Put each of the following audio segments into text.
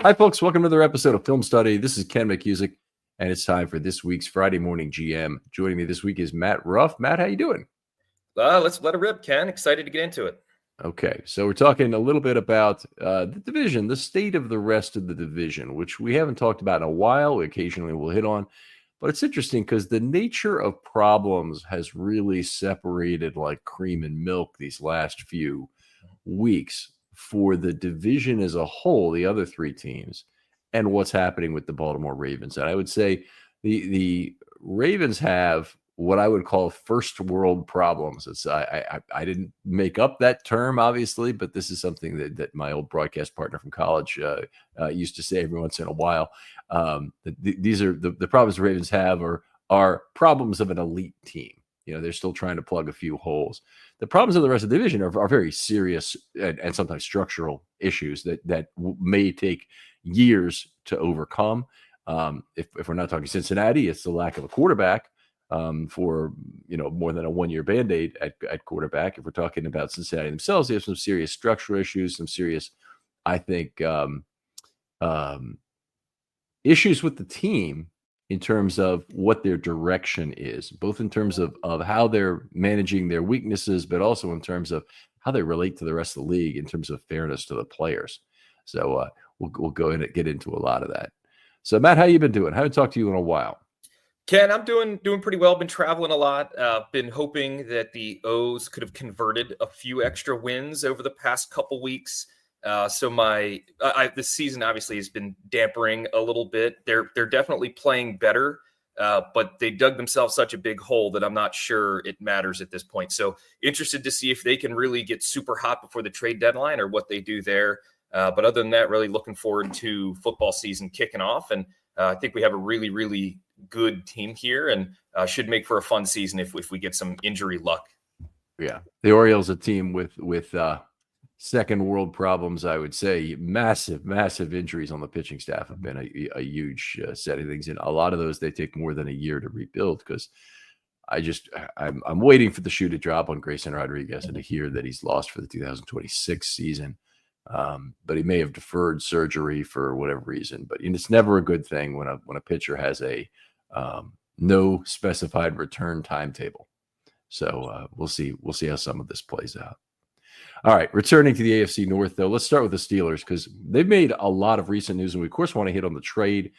Hi, folks. Welcome to another episode of Film Study. This is Ken McKusick, and it's time for this week's Friday Morning GM. Joining me this week is Matt Ruff. Matt, how you doing? Let's let it rip, Ken. Excited to get into it. Okay, so we're talking a little bit about the division, the state of the rest of the division, which we haven't talked about in a while. Occasionally we'll hit on, but it's interesting because the nature of problems has really separated like cream and milk these last few weeks for the division as a whole, the other three teams, and what's happening with the Baltimore Ravens. And I would say the Ravens have what I would call first world problems. It's I didn't make up that term, obviously, but this is something that my old broadcast partner from college used to say every once in a while. These are the problems the Ravens have are problems of an elite team. You know, they're still trying to plug a few holes. The problems of the rest of the division are very serious and sometimes structural issues that may take years to overcome. If we're not talking Cincinnati, it's the lack of a quarterback for more than a one-year Band-Aid at quarterback. If we're talking about Cincinnati themselves, they have some serious structural issues, some serious, I think, issues with the team in terms of what their direction is, both in terms of how they're managing their weaknesses, but also in terms of how they relate to the rest of the league in terms of fairness to the players. So we'll go in and get into a lot of that. So Matt, how you been doing? I haven't talked to you in a while. Ken, I'm doing pretty well. Been traveling a lot. Been hoping that the O's could have converted a few extra wins over the past couple weeks. So this season obviously has been dampering a little bit. They're definitely playing better, but they dug themselves such a big hole that I'm not sure it matters at this point. So interested to see if they can really get super hot before the trade deadline or what they do there. But other than that, really looking forward to football season kicking off. And I think we have a really, really good team here and should make for a fun season if we get some injury luck. Yeah, the Orioles, a team with second world problems, I would say. Massive injuries on the pitching staff have been a huge set of things, and a lot of those they take more than a year to rebuild. Because I'm waiting for the shoe to drop on Grayson Rodriguez and to hear that he's lost for the 2026 season. But he may have deferred surgery for whatever reason. But it's never a good thing when a pitcher has a no specified return timetable. So we'll see how some of this plays out. All right, returning to the AFC North, though, let's start with the Steelers because they've made a lot of recent news, and we, of course, want to hit on the trade.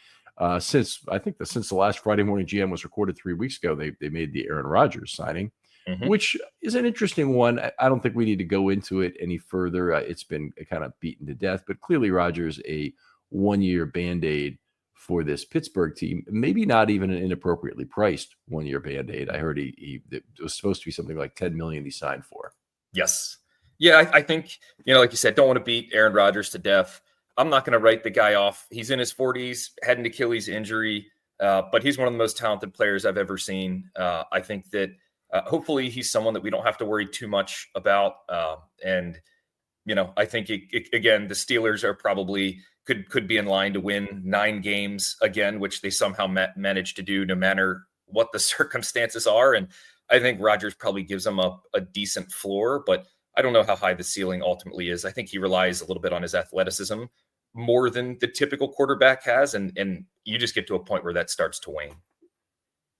Since the last Friday Morning GM was recorded 3 weeks ago, they made the Aaron Rodgers signing, which is an interesting one. I don't think we need to go into it any further. It's been kind of beaten to death, but clearly Rodgers a one-year Band-Aid for this Pittsburgh team, maybe not even an inappropriately priced one-year Band-Aid. I heard it was supposed to be something like $10 million he signed for. Yes. Yeah, I think, like you said, don't want to beat Aaron Rodgers to death. I'm not going to write the guy off. He's in his 40s, had an Achilles injury, but he's one of the most talented players I've ever seen. I think that hopefully he's someone that we don't have to worry too much about. And I think, again, the Steelers are probably could be in line to win 9 games again, which they somehow managed to do no matter what the circumstances are. And I think Rodgers probably gives them a decent floor, but I don't know how high the ceiling ultimately is. I think he relies a little bit on his athleticism more than the typical quarterback has. And you just get to a point where that starts to wane.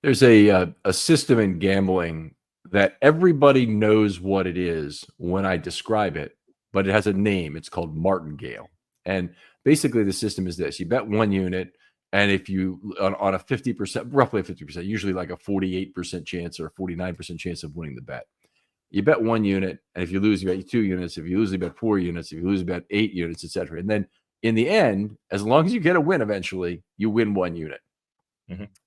There's a system in gambling that everybody knows what it is when I describe it, but it has a name. It's called martingale. And basically the system is this. You bet 1 unit, and if you on a 50%, roughly a 50%, usually like a 48% chance or a 49% chance of winning the bet. You bet 1 unit, and if you lose, you bet 2 units. If you lose, you bet 4 units. If you lose, you bet 8 units, etc. And then in the end, as long as you get a win eventually, you win 1 unit.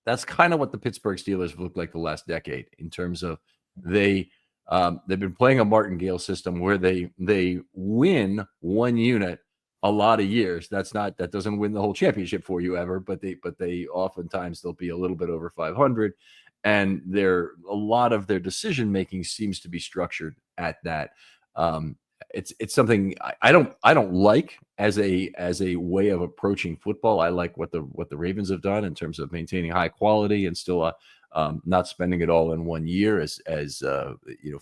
That's kind of what the Pittsburgh Steelers have looked like the last decade in terms of they've been playing a martingale system where they win 1 unit a lot of years. That doesn't win the whole championship for you ever, but they oftentimes they'll be a little bit over 500. And a lot of their decision making seems to be structured at that. It's something I don't like as a way of approaching football. I like what the Ravens have done in terms of maintaining high quality and still not spending it all in 1 year, as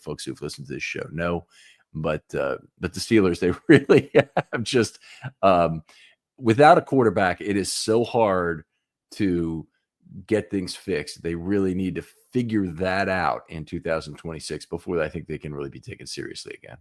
folks who've listened to this show know. But the Steelers, they really have just without a quarterback, it is so hard to get things fixed. They really need to figure that out in 2026 before I think they can really be taken seriously again.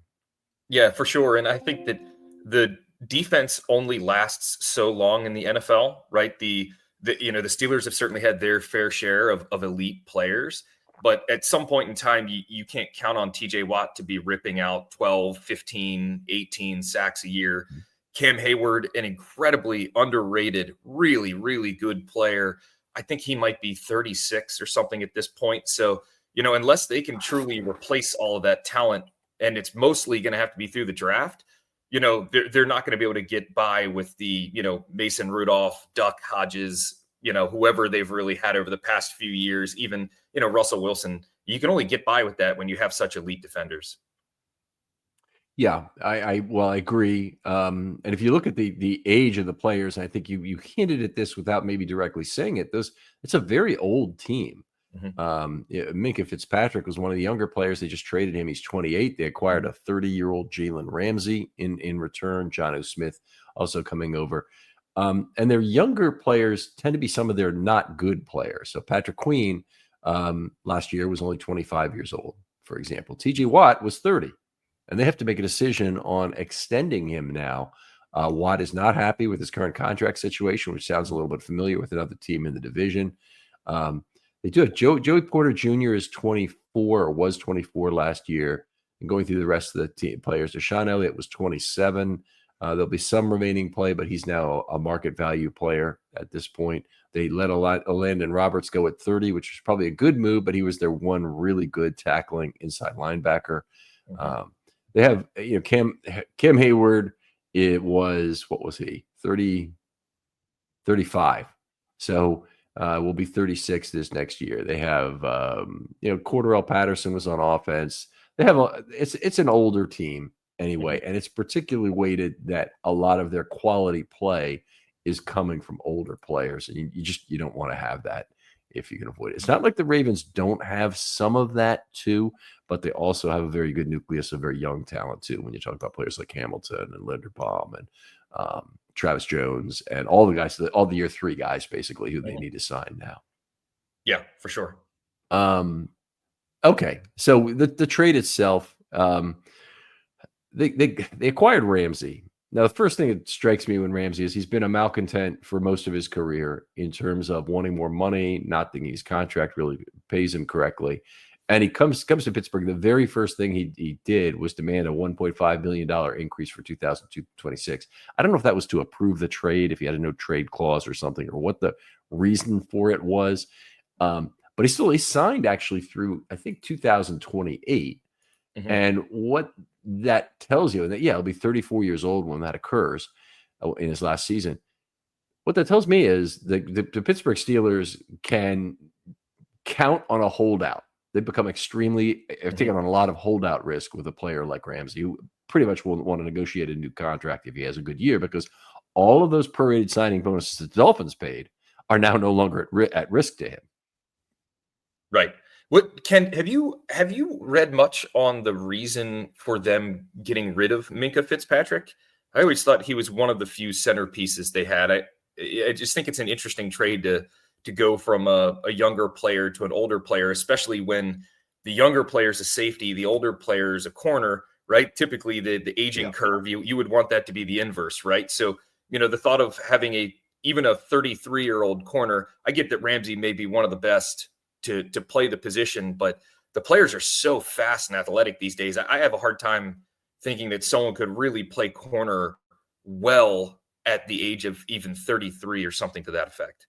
Yeah, for sure. And I think that the defense only lasts so long in the NFL, right? The Steelers have certainly had their fair share of elite players, but at some point in time, you can't count on TJ Watt to be ripping out 12, 15, 18 sacks a year. Cam Hayward, an incredibly underrated, really, really good player. I think he might be 36 or something at this point. So, unless they can truly replace all of that talent, and it's mostly going to have to be through the draft, they're not going to be able to get by with the, Mason Rudolph, Duck Hodges, whoever they've really had over the past few years, even, Russell Wilson. You can only get by with that when you have such elite defenders. Yeah, I agree. And if you look at the age of the players, I think you hinted at this without maybe directly saying it. It's a very old team. Minkah Fitzpatrick was one of the younger players. They just traded him. He's 28. They acquired a 30-year-old Jalen Ramsey in return. John O. Smith also coming over. And their younger players tend to be some of their not good players. So Patrick Queen last year was only 25 years old, for example. TJ Watt was 30. And they have to make a decision on extending him now. Watt is not happy with his current contract situation, which sounds a little bit familiar with another team in the division. They do have Joey Porter Jr. is 24 or was 24 last year. And going through the rest of the team players, Deshaun Elliott was 27. There'll be some remaining play, but he's now a market value player at this point. They let Landon Roberts go at 30, which was probably a good move, but he was their one really good tackling inside linebacker. They have Cam Hayward. It was, what was he? 35. So will be 36 this next year. They have Cordarrelle Patterson was on offense. They have it's an older team anyway, and it's particularly weighted that a lot of their quality play is coming from older players, and you don't want to have that if you can avoid it. It's not like the Ravens don't have some of that too, but they also have a very good nucleus of very young talent too. When you talk about players like Hamilton and Linderbaum and Travis Jones and all the guys, all the year 3 guys, basically, who they need to sign now. Yeah, for sure. Okay, so the trade itself, they acquired Ramsey. Now, the first thing that strikes me when Ramsey is he's been a malcontent for most of his career in terms of wanting more money, not thinking his contract really pays him correctly. And he comes to Pittsburgh. The very first thing he did was demand a $1.5 million increase for 2026. I don't know if that was to approve the trade, if he had a no trade clause or something, or what the reason for it was. But he signed actually through, I think, 2028. And what that tells you, and that, he'll be 34 years old when that occurs in his last season. What that tells me is the Pittsburgh Steelers can count on a holdout. They've become have taken on a lot of holdout risk with a player like Ramsey, who pretty much will want to negotiate a new contract if he has a good year, because all of those prorated signing bonuses the Dolphins paid are now no longer at risk to him. Right. What have you read much on the reason for them getting rid of Minkah Fitzpatrick? I always thought he was one of the few centerpieces they had. I just think it's an interesting trade to go from a younger player to an older player, especially when the younger player is a safety, the older player is a corner, right? Typically the aging curve, you would want that to be the inverse, right? So, the thought of having even a 33-year-old corner, I get that Ramsey may be one of the best to play the position, but the players are so fast and athletic these days. I have a hard time thinking that someone could really play corner well at the age of even 33 or something to that effect.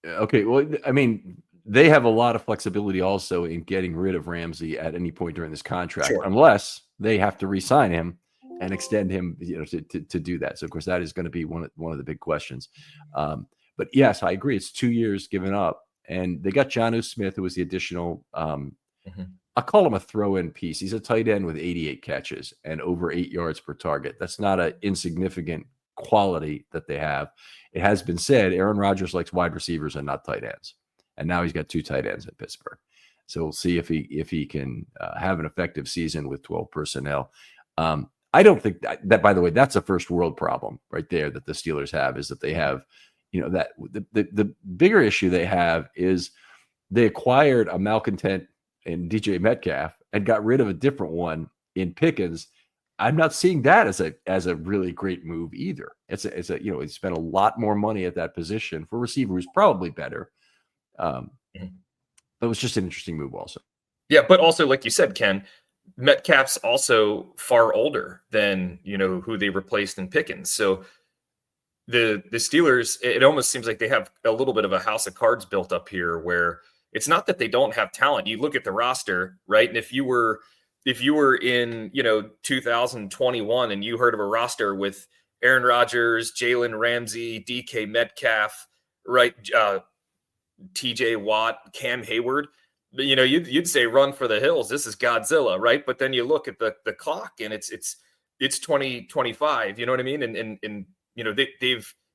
Okay. Well, I mean, they have a lot of flexibility also in getting rid of Ramsey at any point during this contract, unless they have to re-sign him and extend him, to do that. So of course that is going to be one of the big questions. But yes, I agree. It's 2 years given up. And they got John O. Smith, who was the additional, I call him a throw-in piece. He's a tight end with 88 catches and over 8 yards per target. That's not an insignificant quality that they have. It has been said Aaron Rodgers likes wide receivers and not tight ends. And now he's got 2 tight ends at Pittsburgh. So we'll see if he can have an effective season with 12 personnel. I don't think that, by the way, that's a first world problem right there that the Steelers have, is that they have, that the bigger issue they have is they acquired a malcontent in DJ Metcalf and got rid of a different one in Pickens. I'm not seeing that as a really great move either. It's a he spent a lot more money at that position for a receiver who's probably better. But it was just an interesting move also. Yeah, but also, like you said, Ken, Metcalf's also far older than who they replaced in Pickens. So the Steelers, it almost seems like they have a little bit of a house of cards built up here, where it's not that they don't have talent. You look at the roster, right? And if you were in 2021 and you heard of a roster with Aaron Rodgers, Jalen Ramsey, DK Metcalf, right, TJ Watt, Cam Hayward, you'd say run for the hills. This is Godzilla, right? But then you look at the clock and it's 2025. You know what I mean? And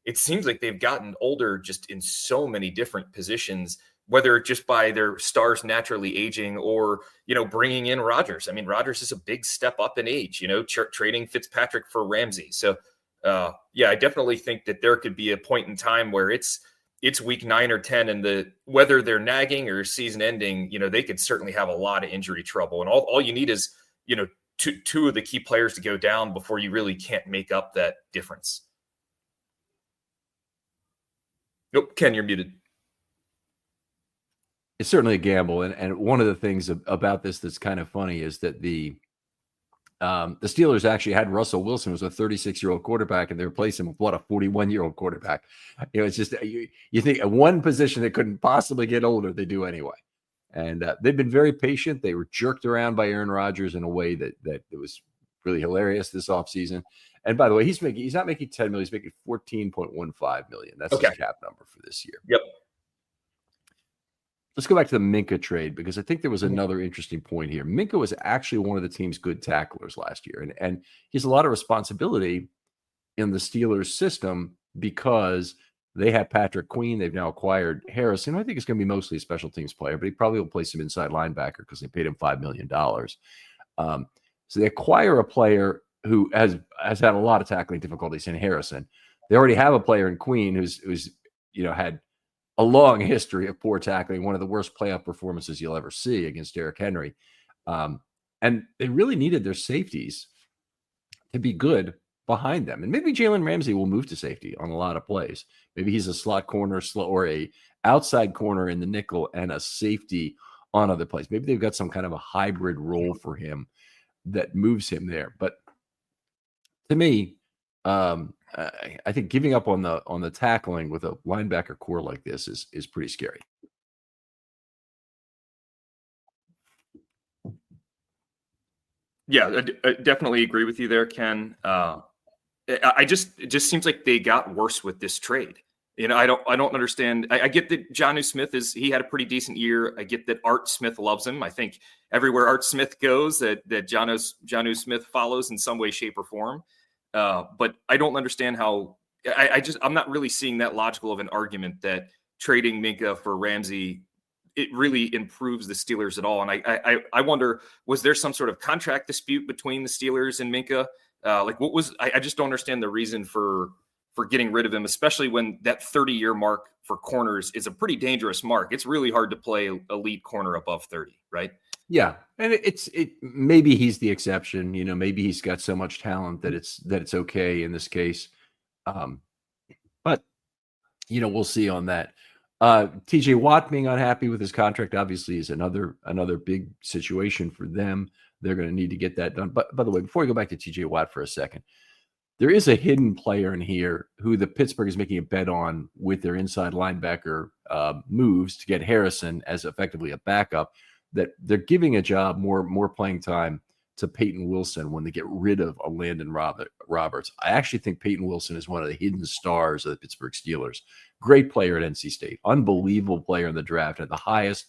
it seems like they've gotten older just in so many different positions, whether just by their stars naturally aging or bringing in Rodgers. I mean, Rodgers is a big step up in age. Trading Fitzpatrick for Ramsey. So I definitely think that there could be a point in time where it's week 9 or 10, and whether they're nagging or season ending, they could certainly have a lot of injury trouble. And all you need is, two of the key players to go down before you really can't make up that difference. Nope. Ken, you're muted. It's certainly a gamble. And one of the things about this that's kind of funny is that the Steelers actually had Russell Wilson, who was a 36-year-old quarterback, and they replaced him with a 41-year-old quarterback. It's just you think at one position that couldn't possibly get older, they do anyway. And they've been very patient. They were jerked around by Aaron Rodgers in a way that it was really hilarious this offseason. And by the way, he's not making $10 million, he's making $14.15 million. That's his cap number for this year. Yep. Let's go back to the Minkah trade, because I think there was another interesting point here. Minkah was actually one of the team's good tacklers last year, and he has a lot of responsibility in the Steelers system because they have Patrick Queen. They've now acquired Harrison. I think it's going to be mostly a special teams player, but he probably will play some inside linebacker because they paid him $5 million. So they acquire a player who has had a lot of tackling difficulties in Harrison. They already have a player in Queen who's had a long history of poor tackling, one of the worst playoff performances you'll ever see against Derrick Henry. And they really needed their safeties to be good behind them. And maybe Jalen Ramsey will move to safety on a lot of plays. Maybe he's a slot corner or a outside corner in the nickel and a safety on other plays. Maybe they've got some kind of a hybrid role for him that moves him there. But to me, I think giving up on the tackling with a linebacker core like this is pretty scary. Yeah, I definitely agree with you there, Ken. It just seems like they got worse with this trade. I don't understand. I get that Jonnu Smith he had a pretty decent year. I get that Art Smith loves him. I think everywhere Art Smith goes, that Jonnu Smith follows in some way, shape, or form. But I don't understand how I'm not really seeing that logical of an argument that trading Minkah for Ramsey, it really improves the Steelers at all. And I wonder, was there some sort of contract dispute between the Steelers and Minkah? I just don't understand the reason for getting rid of him, especially when that 30-year mark for corners is a pretty dangerous mark. It's really hard to play elite corner above 30, right? Yeah, and maybe he's the exception. Maybe he's got so much talent that it's okay in this case. But we'll see on that. TJ Watt being unhappy with his contract obviously is another big situation for them. They're going to need to get that done. But by the way, before we go back to TJ Watt for a second, there is a hidden player in here who the Pittsburgh is making a bet on with their inside linebacker moves to get Harrison as effectively a backup, that they're giving a job, more playing time to Peyton Wilson when they get rid of a Landon Roberts. I actually think Peyton Wilson is one of the hidden stars of the Pittsburgh Steelers. Great player at NC State, unbelievable player in the draft, at the highest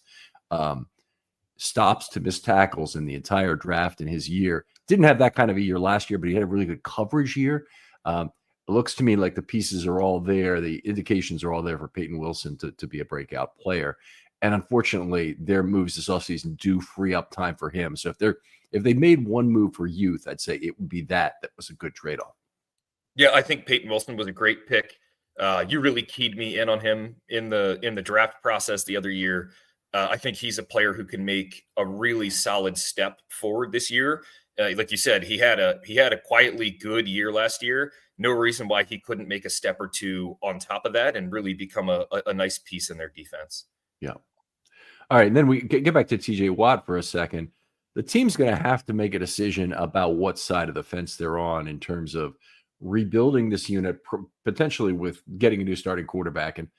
stops to miss tackles in the entire draft in his year. Didn't have that kind of a year last year, but he had a really good coverage year. It looks to me like the pieces are all there. The indications are all there for Peyton Wilson to be a breakout player. And unfortunately, their moves this offseason do free up time for him. So if they made one move for youth, I'd say it would be that was a good trade-off. Yeah, I think Peyton Wilson was a great pick. You really keyed me in on him in the draft process the other year. I think he's a player who can make a really solid step forward this year. Like you said, he had a quietly good year last year. No reason why he couldn't make a step or two on top of that and really become a nice piece in their defense. Yeah. All right, and then we get back to TJ Watt for a second. The team's going to have to make a decision about what side of the fence they're on in terms of rebuilding this unit, potentially with getting a new starting quarterback. And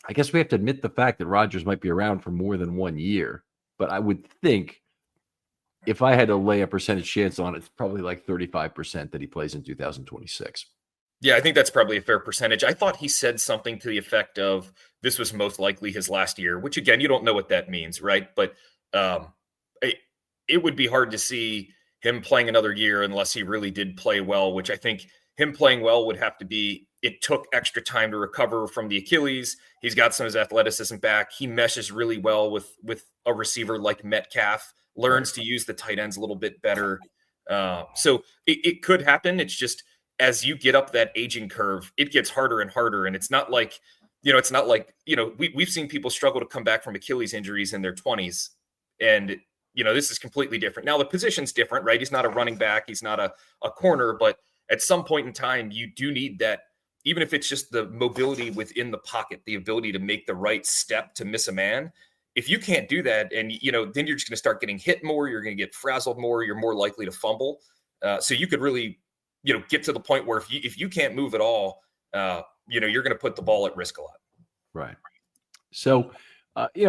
I guess we have to admit the fact that Rodgers might be around for more than 1 year. But I would think if I had to lay a percentage chance on it, it's probably like 35% that he plays in 2026. Yeah, I think that's probably a fair percentage. I thought he said something to the effect of this was most likely his last year, which again, you don't know what that means, right? But it would be hard to see him playing another year unless he really did play well, which I think him playing well would have to be, it took extra time to recover from the Achilles. He's got some of his athleticism back. He meshes really well with a receiver like Metcalf, learns to use the tight ends a little bit better. So it could happen. It's just, as you get up that aging curve, it gets harder and harder. And it's not like, we've seen people struggle to come back from Achilles injuries in their 20s. And, this is completely different. Now the position's different, right? He's not a running back. He's not a corner, but at some point in time, you do need that, even if it's just the mobility within the pocket, the ability to make the right step to miss a man. If you can't do that, and, then you're just going to start getting hit more, you're going to get frazzled more, you're more likely to fumble. So you could really, get to the point where if you can't move at all, you're going to put the ball at risk a lot. Right. So,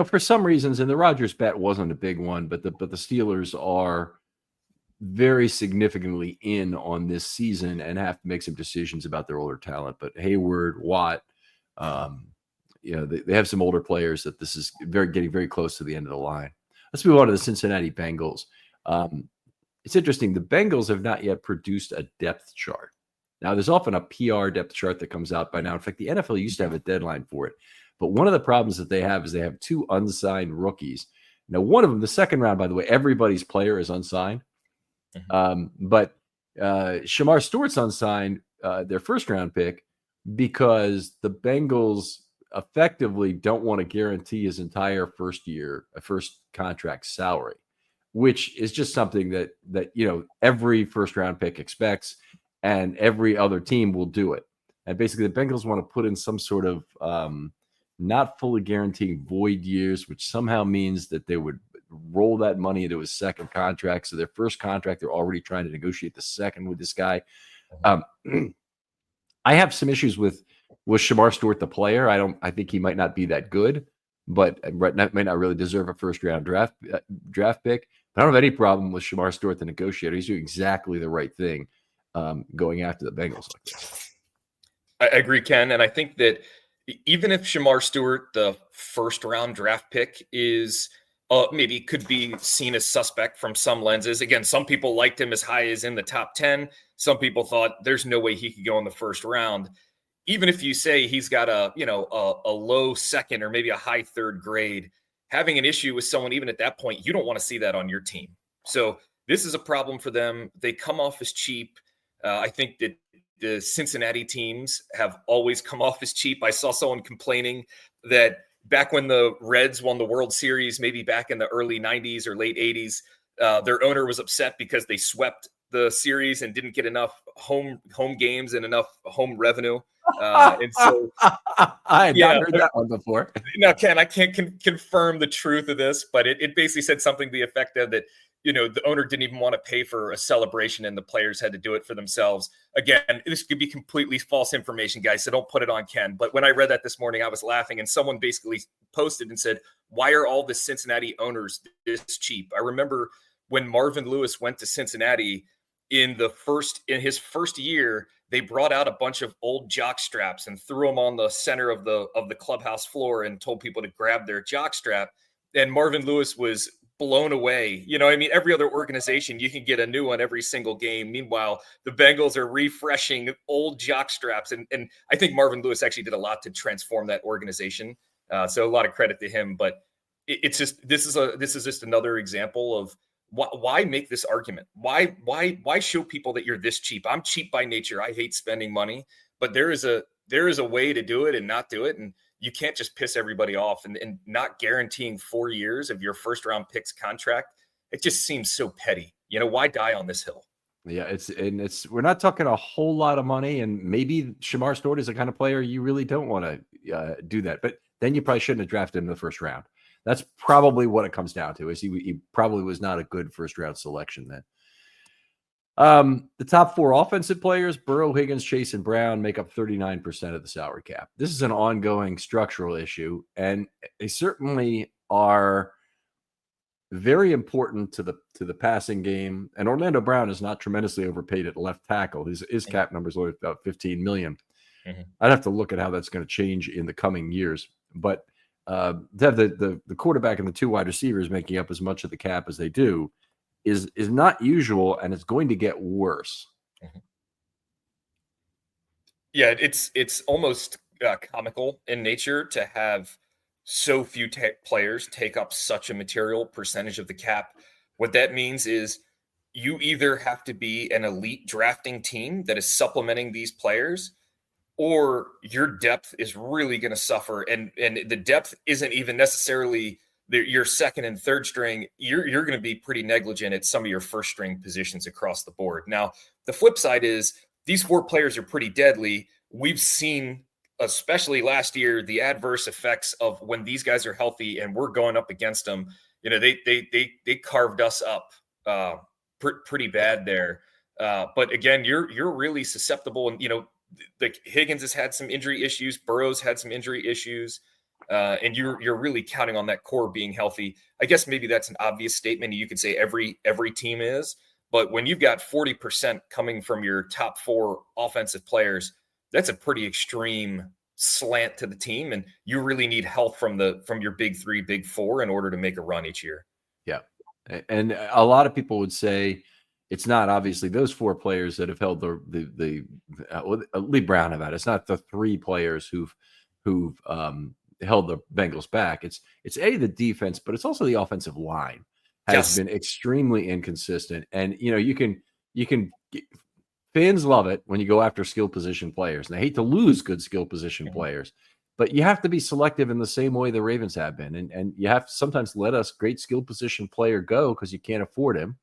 for some reasons, and the Rodgers bet wasn't a big one, but the Steelers are very significantly in on this season and have to make some decisions about their older talent. But Hayward, Watt, they have some older players that this is getting very close to the end of the line. Let's move on to the Cincinnati Bengals. It's interesting. The Bengals have not yet produced a depth chart. Now, there's often a PR depth chart that comes out by now. In fact, the NFL used to have a deadline for it. But one of the problems that they have is they have two unsigned rookies. Now, one of them, the second round, by the way, everybody's player is unsigned. But Shamar Stewart's unsigned their first round pick because the Bengals effectively don't want to guarantee his entire first contract salary, which is just something that every first round pick expects, and every other team will do it. And basically, the Bengals want to put in some sort of not fully guaranteeing void years, which somehow means that they would roll that money into his second contract. So their first contract, they're already trying to negotiate the second with this guy. I have some issues with Shamar Stewart, the player. I think he might not be that good, but might not really deserve a first round draft pick. But I don't have any problem with Shamar Stewart, the negotiator. He's doing exactly the right thing, going after the Bengals like this. I agree, Ken. And I think that even if Shamar Stewart, the first round draft pick, is maybe could be seen as suspect from some lenses. Again, some people liked him as high as in the top 10. Some people thought there's no way he could go in the first round. Even if you say he's got a low second or maybe a high third grade, having an issue with someone, even at that point, you don't want to see that on your team. So this is a problem for them. They come off as cheap. I think that the Cincinnati teams have always come off as cheap. I saw someone complaining that back when the Reds won the World Series, maybe back in the early 90s or late 80s, their owner was upset because they swept the series and didn't get enough home games and enough home revenue. And so I had not heard that one before. Now, Ken, I can't confirm the truth of this, but it basically said something to the effect of that, the owner didn't even want to pay for a celebration and the players had to do it for themselves. Again, this could be completely false information, guys, so don't put it on Ken. But when I read that this morning, I was laughing, and someone basically posted and said, why are all the Cincinnati owners this cheap? I remember when Marvin Lewis went to Cincinnati in his first year, they brought out a bunch of old jock straps and threw them on the center of the clubhouse floor and told people to grab their jock strap. And Marvin Lewis was blown away. Every other organization, you can get a new one every single game. Meanwhile, the Bengals are refreshing old jock straps. And I think Marvin Lewis actually did a lot to transform that organization. So a lot of credit to him. But it's just this is just another example of why make this argument? Why show people that you're this cheap? I'm cheap by nature. I hate spending money, but there is a way to do it and not do it. And you can't just piss everybody off and not guaranteeing 4 years of your first round picks contract. It just seems so petty. Why die on this hill? Yeah, we're not talking a whole lot of money, and maybe Shamar Stewart is the kind of player you really don't want to do that. But then you probably shouldn't have drafted him in the first round. That's probably what it comes down to. Is he probably was not a good first round selection then. The top 4 offensive players, Burrow, Higgins, Chase, and Brown, make up 39% of the salary cap. This is an ongoing structural issue, and they certainly are very important to the passing game. And Orlando Brown is not tremendously overpaid at left tackle. His cap number is only about $15 million. Mm-hmm. I'd have to look at how that's going to change in the coming years. But to have the quarterback and the 2 wide receivers making up as much of the cap as they do is not usual, and it's going to get worse. Mm-hmm. Yeah, it's almost comical in nature to have so few players take up such a material percentage of the cap. What that means is you either have to be an elite drafting team that is supplementing these players, or your depth is really going to suffer. And the depth isn't even necessarily your second and third string. You're going to be pretty negligent at some of your first string positions across the board. Now, the flip side is these 4 players are pretty deadly. We've seen, especially last year, the adverse effects of when these guys are healthy and we're going up against them. They carved us up pretty bad there. But again, you're really susceptible, and like Higgins has had some injury issues, Burrow's had some injury issues, and you're really counting on that core being healthy. I guess maybe that's an obvious statement. You could say every team is, but when you've got 40% coming from your top 4 offensive players, that's a pretty extreme slant to the team, and you really need help from your big 3, big 4 in order to make a run each year. Yeah, and a lot of people would say it's not obviously those 4 players that have held the Lee Brown have had. It's not the 3 players who've held the Bengals back. It's the defense, but it's also the offensive line has been extremely inconsistent, and you can. Fans love it when you go after skill position players, and they hate to lose good skill position players, but you have to be selective in the same way the Ravens have been. And you have to sometimes let us great skill position player go because you can't afford him.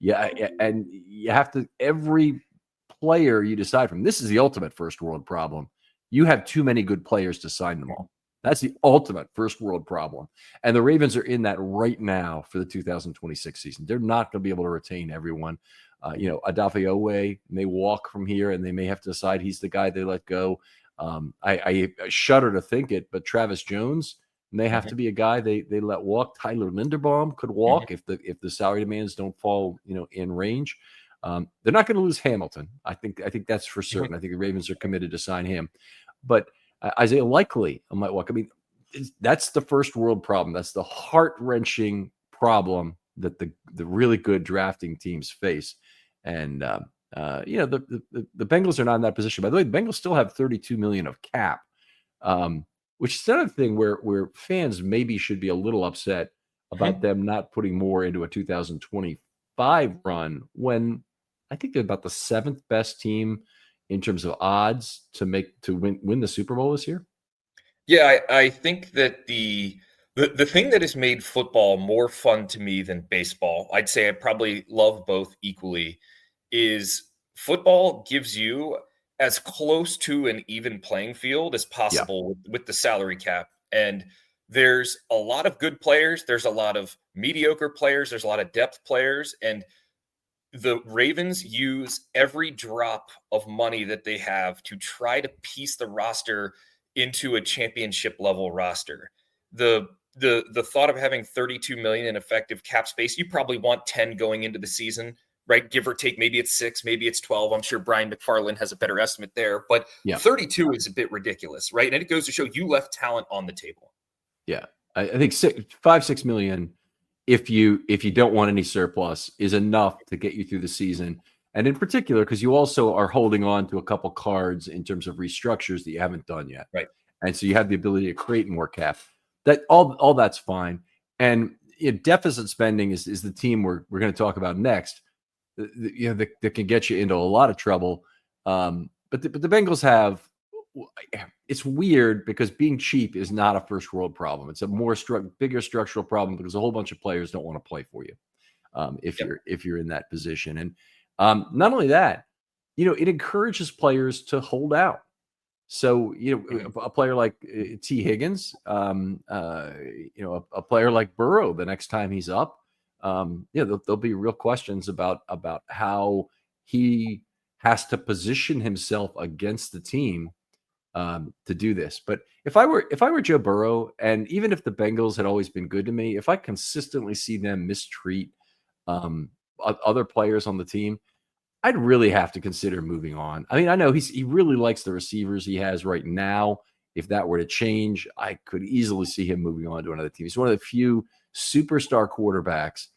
Yeah. And you have to, every player you decide from, this is the ultimate first world problem. You have too many good players to sign them all. That's the ultimate first world problem. And the Ravens are in that right now for the 2026 season. They're not going to be able to retain everyone. Adafe may walk from here, and they may have to decide he's the guy they let go. I shudder to think it, but Travis Jones may have to be a guy they let walk. Tyler Linderbaum could walk if the salary demands don't fall in range. They're not going to lose Hamilton. I think that's for certain. I think the Ravens are committed to sign him, but Isaiah Likely might walk. I mean, that's the first world problem. That's the heart-wrenching problem that the really good drafting teams face. And the Bengals are not in that position. By the way, the Bengals still have $32 million of cap, which is another thing where fans maybe should be a little upset about them not putting more into a 2025 run, when I think they're about the 7th best team in terms of odds to win the Super Bowl this year. Yeah, I think that the thing that has made football more fun to me than baseball, I'd say I probably love both equally, is football gives you as close to an even playing field as possible with the salary cap. And there's a lot of good players. There's a lot of mediocre players. There's a lot of depth players. And the Ravens use every drop of money that they have to try to piece the roster into a championship level roster. The thought of having 32 million in effective cap space, you probably want 10 going into the season, right? Give or take, maybe it's 6, maybe it's 12. I'm sure Brian McFarland has a better estimate there, but 32 is a bit ridiculous, right? And it goes to show you left talent on the table. Yeah. I think 6 million, if you don't want any surplus, is enough to get you through the season. And in particular, because you also are holding on to a couple cards in terms of restructures that you haven't done yet. Right. And so you have the ability to create more cap. That all that's fine. And deficit spending is the team we're going to talk about next. That can get you into a lot of trouble. But the Bengals have. It's weird because being cheap is not a first world problem. It's a more bigger structural problem because a whole bunch of players don't want to play for you if you're in that position. And not only that, it encourages players to hold out. So, a player like T. Higgins, a player like Burrow, the next time he's up, there'll be real questions about how he has to position himself against the team to do this. But if I were Joe Burrow, and even if the Bengals had always been good to me, if I consistently see them mistreat other players on the team, I'd really have to consider moving on. I mean, I know he really likes the receivers he has right now. If that were to change, I could easily see him moving on to another team. He's one of the few superstar quarterbacks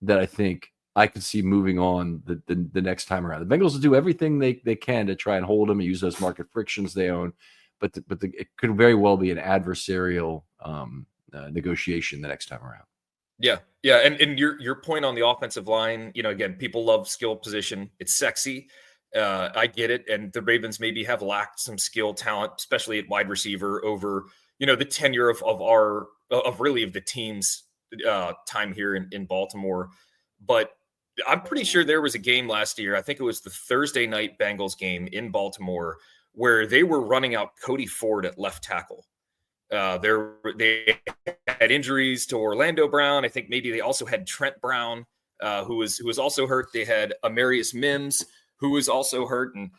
that I think I could see moving on the next time around. The Bengals will do everything they can to try and hold him and use those market frictions they own, but it could very well be an adversarial negotiation the next time around. Yeah. And your point on the offensive line, again, people love skill position. It's sexy. I get it. And the Ravens maybe have lacked some skill talent, especially at wide receiver over, the tenure of the team's time here in Baltimore. But I'm pretty sure there was a game last year. I think it was the Thursday night Bengals game in Baltimore where they were running out Cody Ford at left tackle. They had injuries to Orlando Brown. I think maybe they also had Trent Brown, who was also hurt. They had Amarius Mims, who was also hurt, and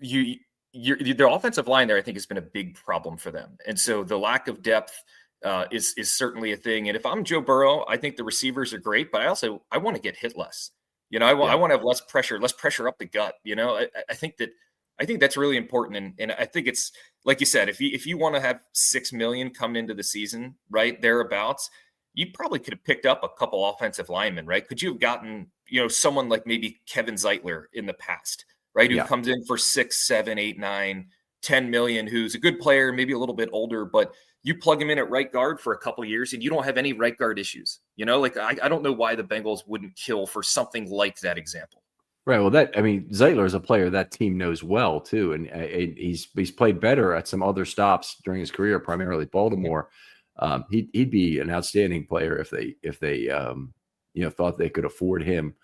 their offensive line there, I think, has been a big problem for them. And so the lack of depth is certainly a thing. And if I'm Joe Burrow, I think the receivers are great, but I want to get hit less. I want to have less pressure up the gut. I think that's really important. And I think it's, like you said, if you want to have $6 million coming into the season, right, thereabouts, you probably could have picked up a couple offensive linemen, right? Could you have gotten, someone like maybe Kevin Zeitler in the past, right? Who comes in for 6, 7, 8, 9, 10 million, who's a good player, maybe a little bit older, but you plug him in at right guard for a couple of years and you don't have any right guard issues. I don't know why the Bengals wouldn't kill for something like that example. Right. Well, Zeitler is a player that team knows well too, and he's played better at some other stops during his career, primarily Baltimore. He'd be an outstanding player if they thought they could afford him,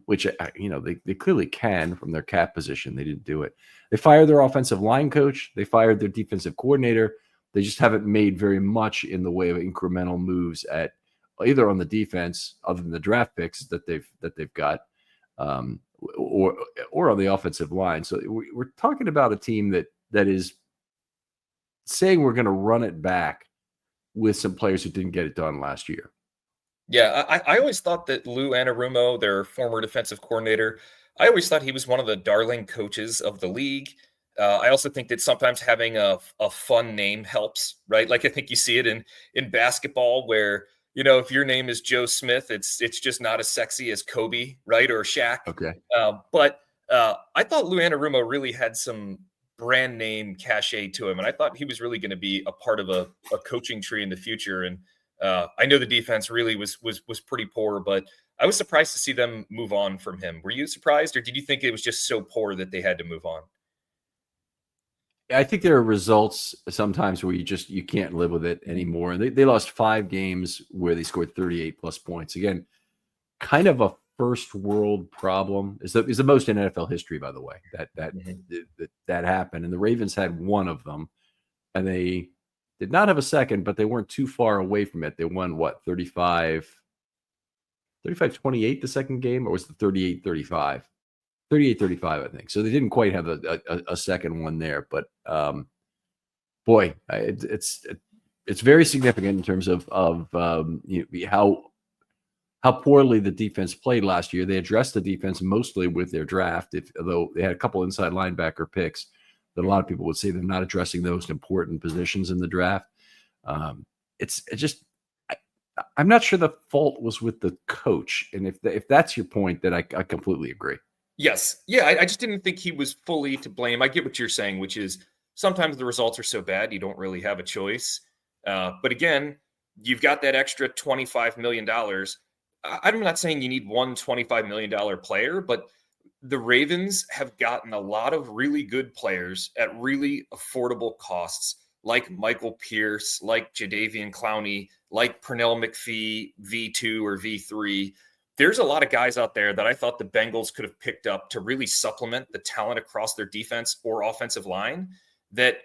which they clearly can from their cap position. They didn't do it. They fired their offensive line coach. They fired their defensive coordinator. They just haven't made very much in the way of incremental moves at either on the defense, other than the draft picks that they've got. Or on the offensive line. So we're talking about a team that is saying we're going to run it back with some players who didn't get it done last year. Yeah, I always thought that Lou Anarumo, their former defensive coordinator, I always thought he was one of the darling coaches of the league. I also think that sometimes having a fun name helps, right? Like I think you see it in basketball where, if your name is Joe Smith, it's just not as sexy as Kobe, right? Or Shaq. Okay. But I thought Lou Anarumo really had some brand name cachet to him. And I thought he was really going to be a part of a coaching tree in the future. And I know the defense really was pretty poor, but I was surprised to see them move on from him. Were you surprised, or did you think it was just so poor that they had to move on? I think there are results sometimes where you can't live with it anymore. And they lost 5 games where they scored 38 plus points. Again, kind of a first world problem. Is the most in NFL history, by the way, that happened. And the Ravens had one of them, and they did not have a second, but they weren't too far away from it. They won 35-28 the second game, or was it 38-35? 38-35, I think. So they didn't quite have a second one there, but boy, it's very significant in terms of how poorly the defense played last year. They addressed the defense mostly with their draft, although they had a couple inside linebacker picks that a lot of people would say they're not addressing those important positions in the draft. I'm not sure the fault was with the coach, and if that's your point, then I completely agree. Yes. Yeah. I just didn't think he was fully to blame. I get what you're saying, which is Sometimes the results are so bad you don't really have a choice. But again, you've got that extra $25 million. I'm not saying you need one $25 million player, but the Ravens have gotten a lot of really good players at really affordable costs, like Michael Pierce, like Jadeveon Clowney, like Pernell McPhee, V2 or V3. There's a lot of guys out there that I thought the Bengals could have picked up to really supplement the talent across their defense or offensive line that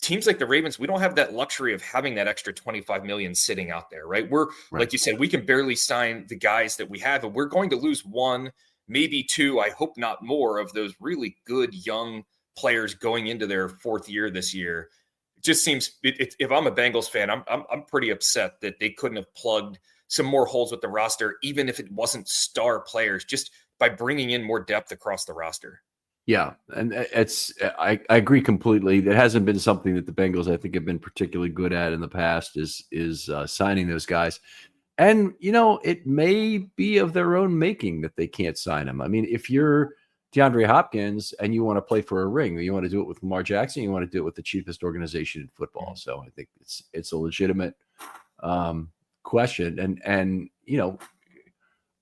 teams like the Ravens, we don't have that luxury of having that extra 25 million sitting out there, right? We're Right. like you said, we can barely sign the guys that we have, and we're going to lose one, maybe two, I hope not more, of those really good young players going into their fourth year this year. It just seems, if I'm a Bengals fan, I'm pretty upset that they couldn't have plugged some more holes with the roster, even if it wasn't star players, just by bringing in more depth across the roster. Yeah, and I agree completely. It hasn't been something that the Bengals, I think, have been particularly good at in the past is signing those guys. And, it may be of their own making that they can't sign them. I mean, if you're DeAndre Hopkins and you want to play for a ring, or you want to do it with Lamar Jackson, you want to do it with the cheapest organization in football. So I think it's a legitimate question. And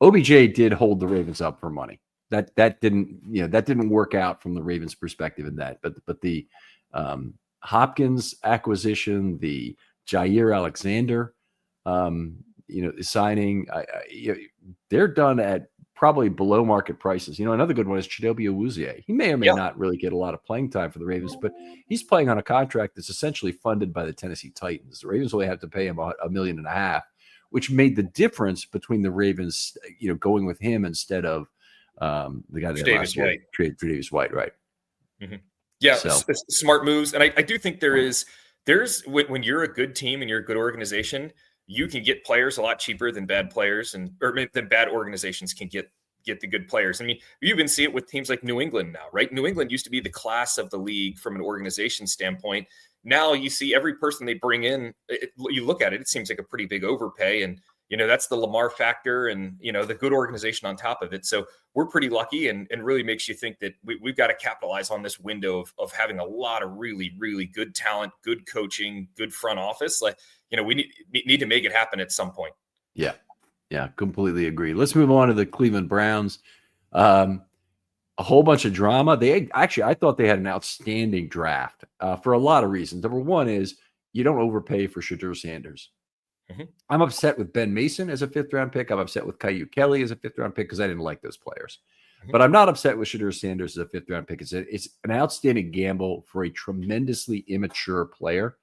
OBJ did hold the Ravens up for money. That didn't work out from the Ravens' perspective in that. But the Hopkins acquisition, the Jair Alexander, signing, they're done at probably below market prices. Another good one is Chidobe Awuzie. He may or may not really get a lot of playing time for the Ravens, but he's playing on a contract that's essentially funded by the Tennessee Titans. The Ravens only have to pay him $1.5 million, which made the difference between the Ravens, going with him instead of the guy that traded for Davis White, right? Mm-hmm. Yeah, so smart moves, and I do think there's when you're a good team and you're a good organization, you can get players a lot cheaper than bad players, or than bad organizations can get the good players. I mean, you even see it with teams like New England now, right? New England used to be the class of the league from an organization standpoint. Now you see every person they bring in, you look at it, it seems like a pretty big overpay, and that's the Lamar factor and, the good organization on top of it. So we're pretty lucky, and really makes you think that we've got to capitalize on this window of having a lot of really, really good talent, good coaching, good front office. Like, we need to make it happen at some point. Yeah, completely agree. Let's move on to the Cleveland Browns. A whole bunch of drama. I thought they had an outstanding draft for a lot of reasons. Number one is you don't overpay for Shadur Sanders. Mm-hmm. I'm upset with Ben Mason as a 5th-round pick. I'm upset with Caillou Kelly as a 5th-round pick because I didn't like those players. Mm-hmm. But I'm not upset with Shadur Sanders as a 5th-round pick. It's an outstanding gamble for a tremendously immature player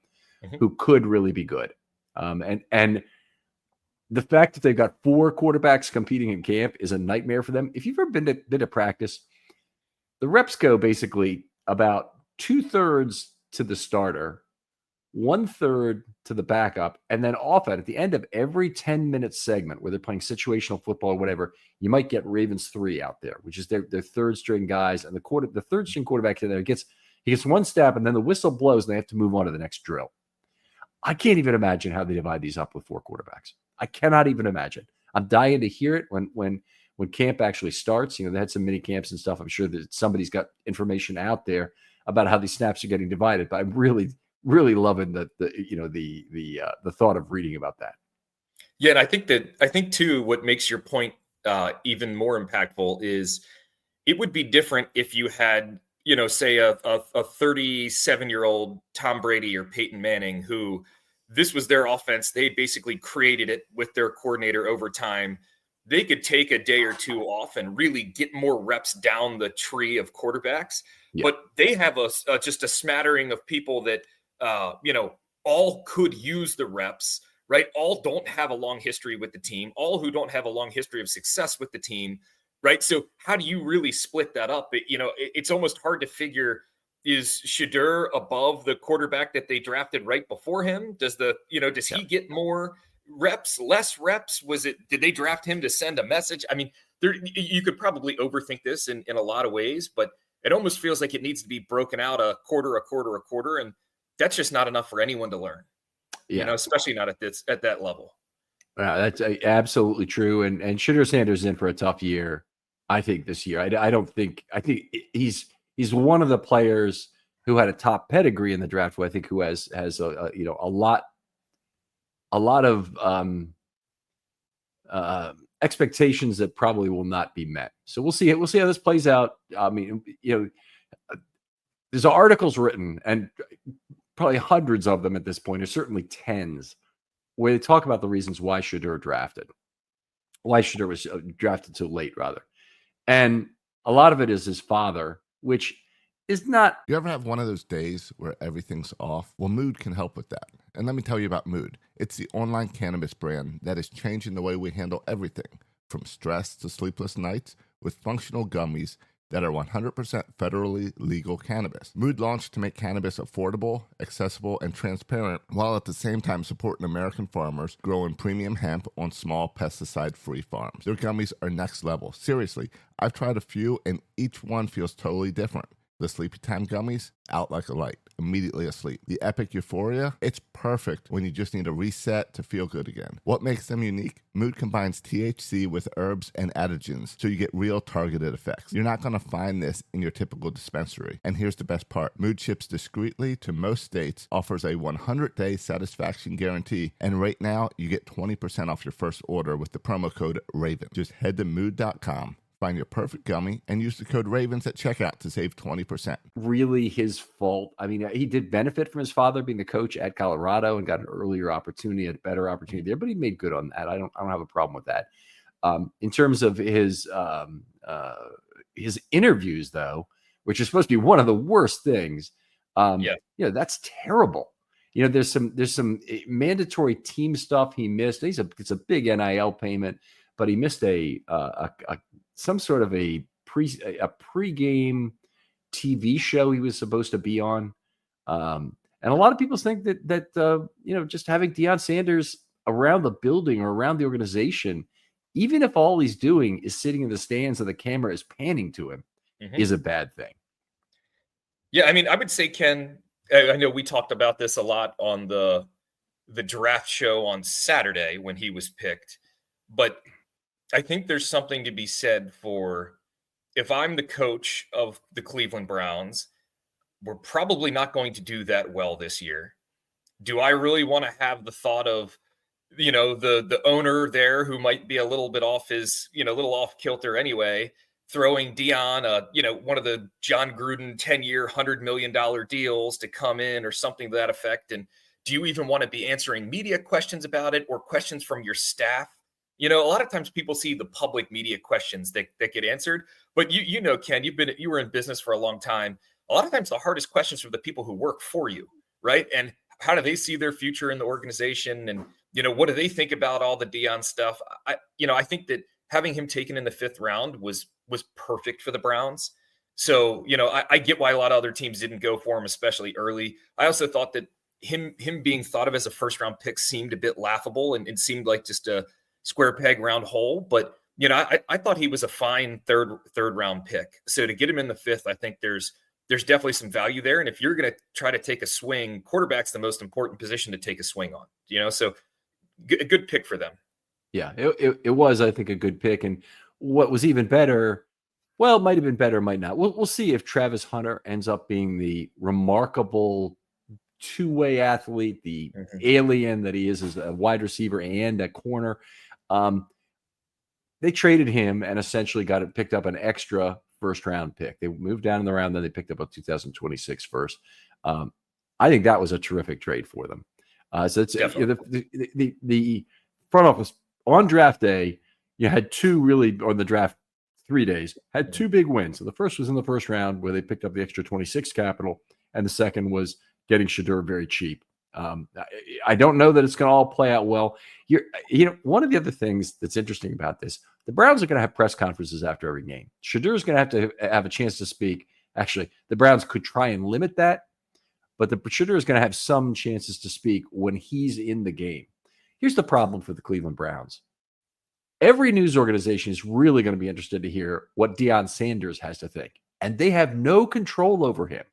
who could really be good. And the fact that they've got 4 quarterbacks competing in camp is a nightmare for them. If you've ever been to practice, the reps go basically about 2/3 to the starter, 1/3 to the backup, and then off at the end of every 10-minute segment where they're playing situational football or whatever, you might get Ravens 3 out there, which is their 3rd-string guys, and the 3rd-string quarterback in there gets one step, and then the whistle blows, and they have to move on to the next drill. I can't even imagine how they divide these up with 4 quarterbacks. I cannot even imagine. I'm dying to hear it when camp actually starts. They had some mini camps and stuff. I'm sure that somebody's got information out there about how these snaps are getting divided. But I'm really, really loving the thought of reading about that. Yeah, and I think too, what makes your point even more impactful is it would be different if you had, say a 37-year-old Tom Brady or Peyton Manning, who this was their offense. They basically created it with their coordinator over time. They could take a day or two off and really get more reps down the tree of quarterbacks. Yeah. But they have just a smattering of people that, all could use the reps, right? All don't have a long history with the team. All who don't have a long history of success with the team, right? So how do you really split that up? It's almost hard to figure, is Shadur above the quarterback that they drafted right before him? Does he get more reps, less reps? Did they draft him to send a message? I mean, you could probably overthink this in a lot of ways, but it almost feels like it needs to be broken out a quarter. And that's just not enough for anyone to learn, especially not at that level. That's absolutely true. And Shadur Sanders is in for a tough year, I think, this year. I think he's one of the players who had a top pedigree in the draft, who I think who has a lot of expectations that probably will not be met. So we'll see. We'll see how this plays out. I mean, there's articles written, and probably hundreds of them at this point, or certainly tens, where they talk about the reasons why Shedeur was drafted so late, rather. And a lot of it is his father, which is not. You ever have one of those days where everything's off? Well, Mood can help with that. And let me tell you about Mood. It's the online cannabis brand that is changing the way we handle everything, from stress to sleepless nights, with functional gummies that are 100% federally legal cannabis. Mood launched to make cannabis affordable, accessible, and transparent, while at the same time supporting American farmers growing premium hemp on small pesticide-free farms. Their gummies are next level. Seriously, I've tried a few, and each one feels totally different. The Sleepy Time gummies, out like a light, immediately asleep. The Epic Euphoria, it's perfect when you just need a reset to feel good again. What makes them unique? Mood combines THC with herbs and adaptogens, so you get real targeted effects. You're not going to find this in your typical dispensary. And here's the best part. Mood ships discreetly to most states, offers a 100-day satisfaction guarantee, and right now you get 20% off your first order with the promo code RAVEN. Just head to mood.com. Find your perfect gummy and use the code RAVENS at checkout to save 20%. Really his fault. I mean, he did benefit from his father being the coach at Colorado and got an earlier opportunity, a better opportunity there, but he made good on that. I don't have a problem with that. In terms of his interviews, though, which is supposed to be one of the worst things, that's terrible. There's some mandatory team stuff he missed. It's a big NIL payment, but he missed some sort of a pregame TV show he was supposed to be on. And a lot of people think that just having Deion Sanders around the building or around the organization, even if all he's doing is sitting in the stands and the camera is panning to him, is a bad thing. Yeah, I mean, I would say, Ken, I know we talked about this a lot on the draft show on Saturday when he was picked, but I think there's something to be said for, if I'm the coach of the Cleveland Browns, we're probably not going to do that well this year. Do I really want to have the thought of, the owner there who might be a little bit off his, little off kilter anyway, throwing Deion one of the John Gruden 10-year, $100 million deals to come in or something to that effect? And do you even want to be answering media questions about it or questions from your staff? A lot of times people see the public media questions that get answered, but Ken, you were in business for a long time. A lot of times the hardest questions are the people who work for you, right? And how do they see their future in the organization? And, what do they think about all the Deion stuff? I think that having him taken in the 5th round was perfect for the Browns. So, I get why a lot of other teams didn't go for him, especially early. I also thought that him being thought of as a 1st-round pick seemed a bit laughable, and it seemed like just a square peg round hole, but I thought he was a fine third round pick. So to get him in the 5th, I think there's definitely some value there. And if you're going to try to take a swing, quarterback's the most important position to take a swing on. So a good pick for them. Yeah, it was, I think, a good pick. And what was even better, well, it might have been better, might not. We'll see if Travis Hunter ends up being the remarkable two-way athlete, the alien that he is as a wide receiver and a corner. They traded him and essentially picked up an extra 1st-round pick. They moved down in the round, then they picked up a 2026 first. I think that was a terrific trade for them. So it's the front office on draft day. You had two really on the draft 3 days, had 2 big wins. So the first was in the 1st round where they picked up the extra 26 capital, and the second was getting Shedeur very cheap. I don't know that it's going to all play out well. One of the other things that's interesting about this, the Browns are going to have press conferences after every game. Shedeur is going to have a chance to speak. Actually, the Browns could try and limit that, but the Shedeur is going to have some chances to speak when he's in the game. Here's the problem for the Cleveland Browns. Every news organization is really going to be interested to hear what Deion Sanders has to think, and they have no control over him.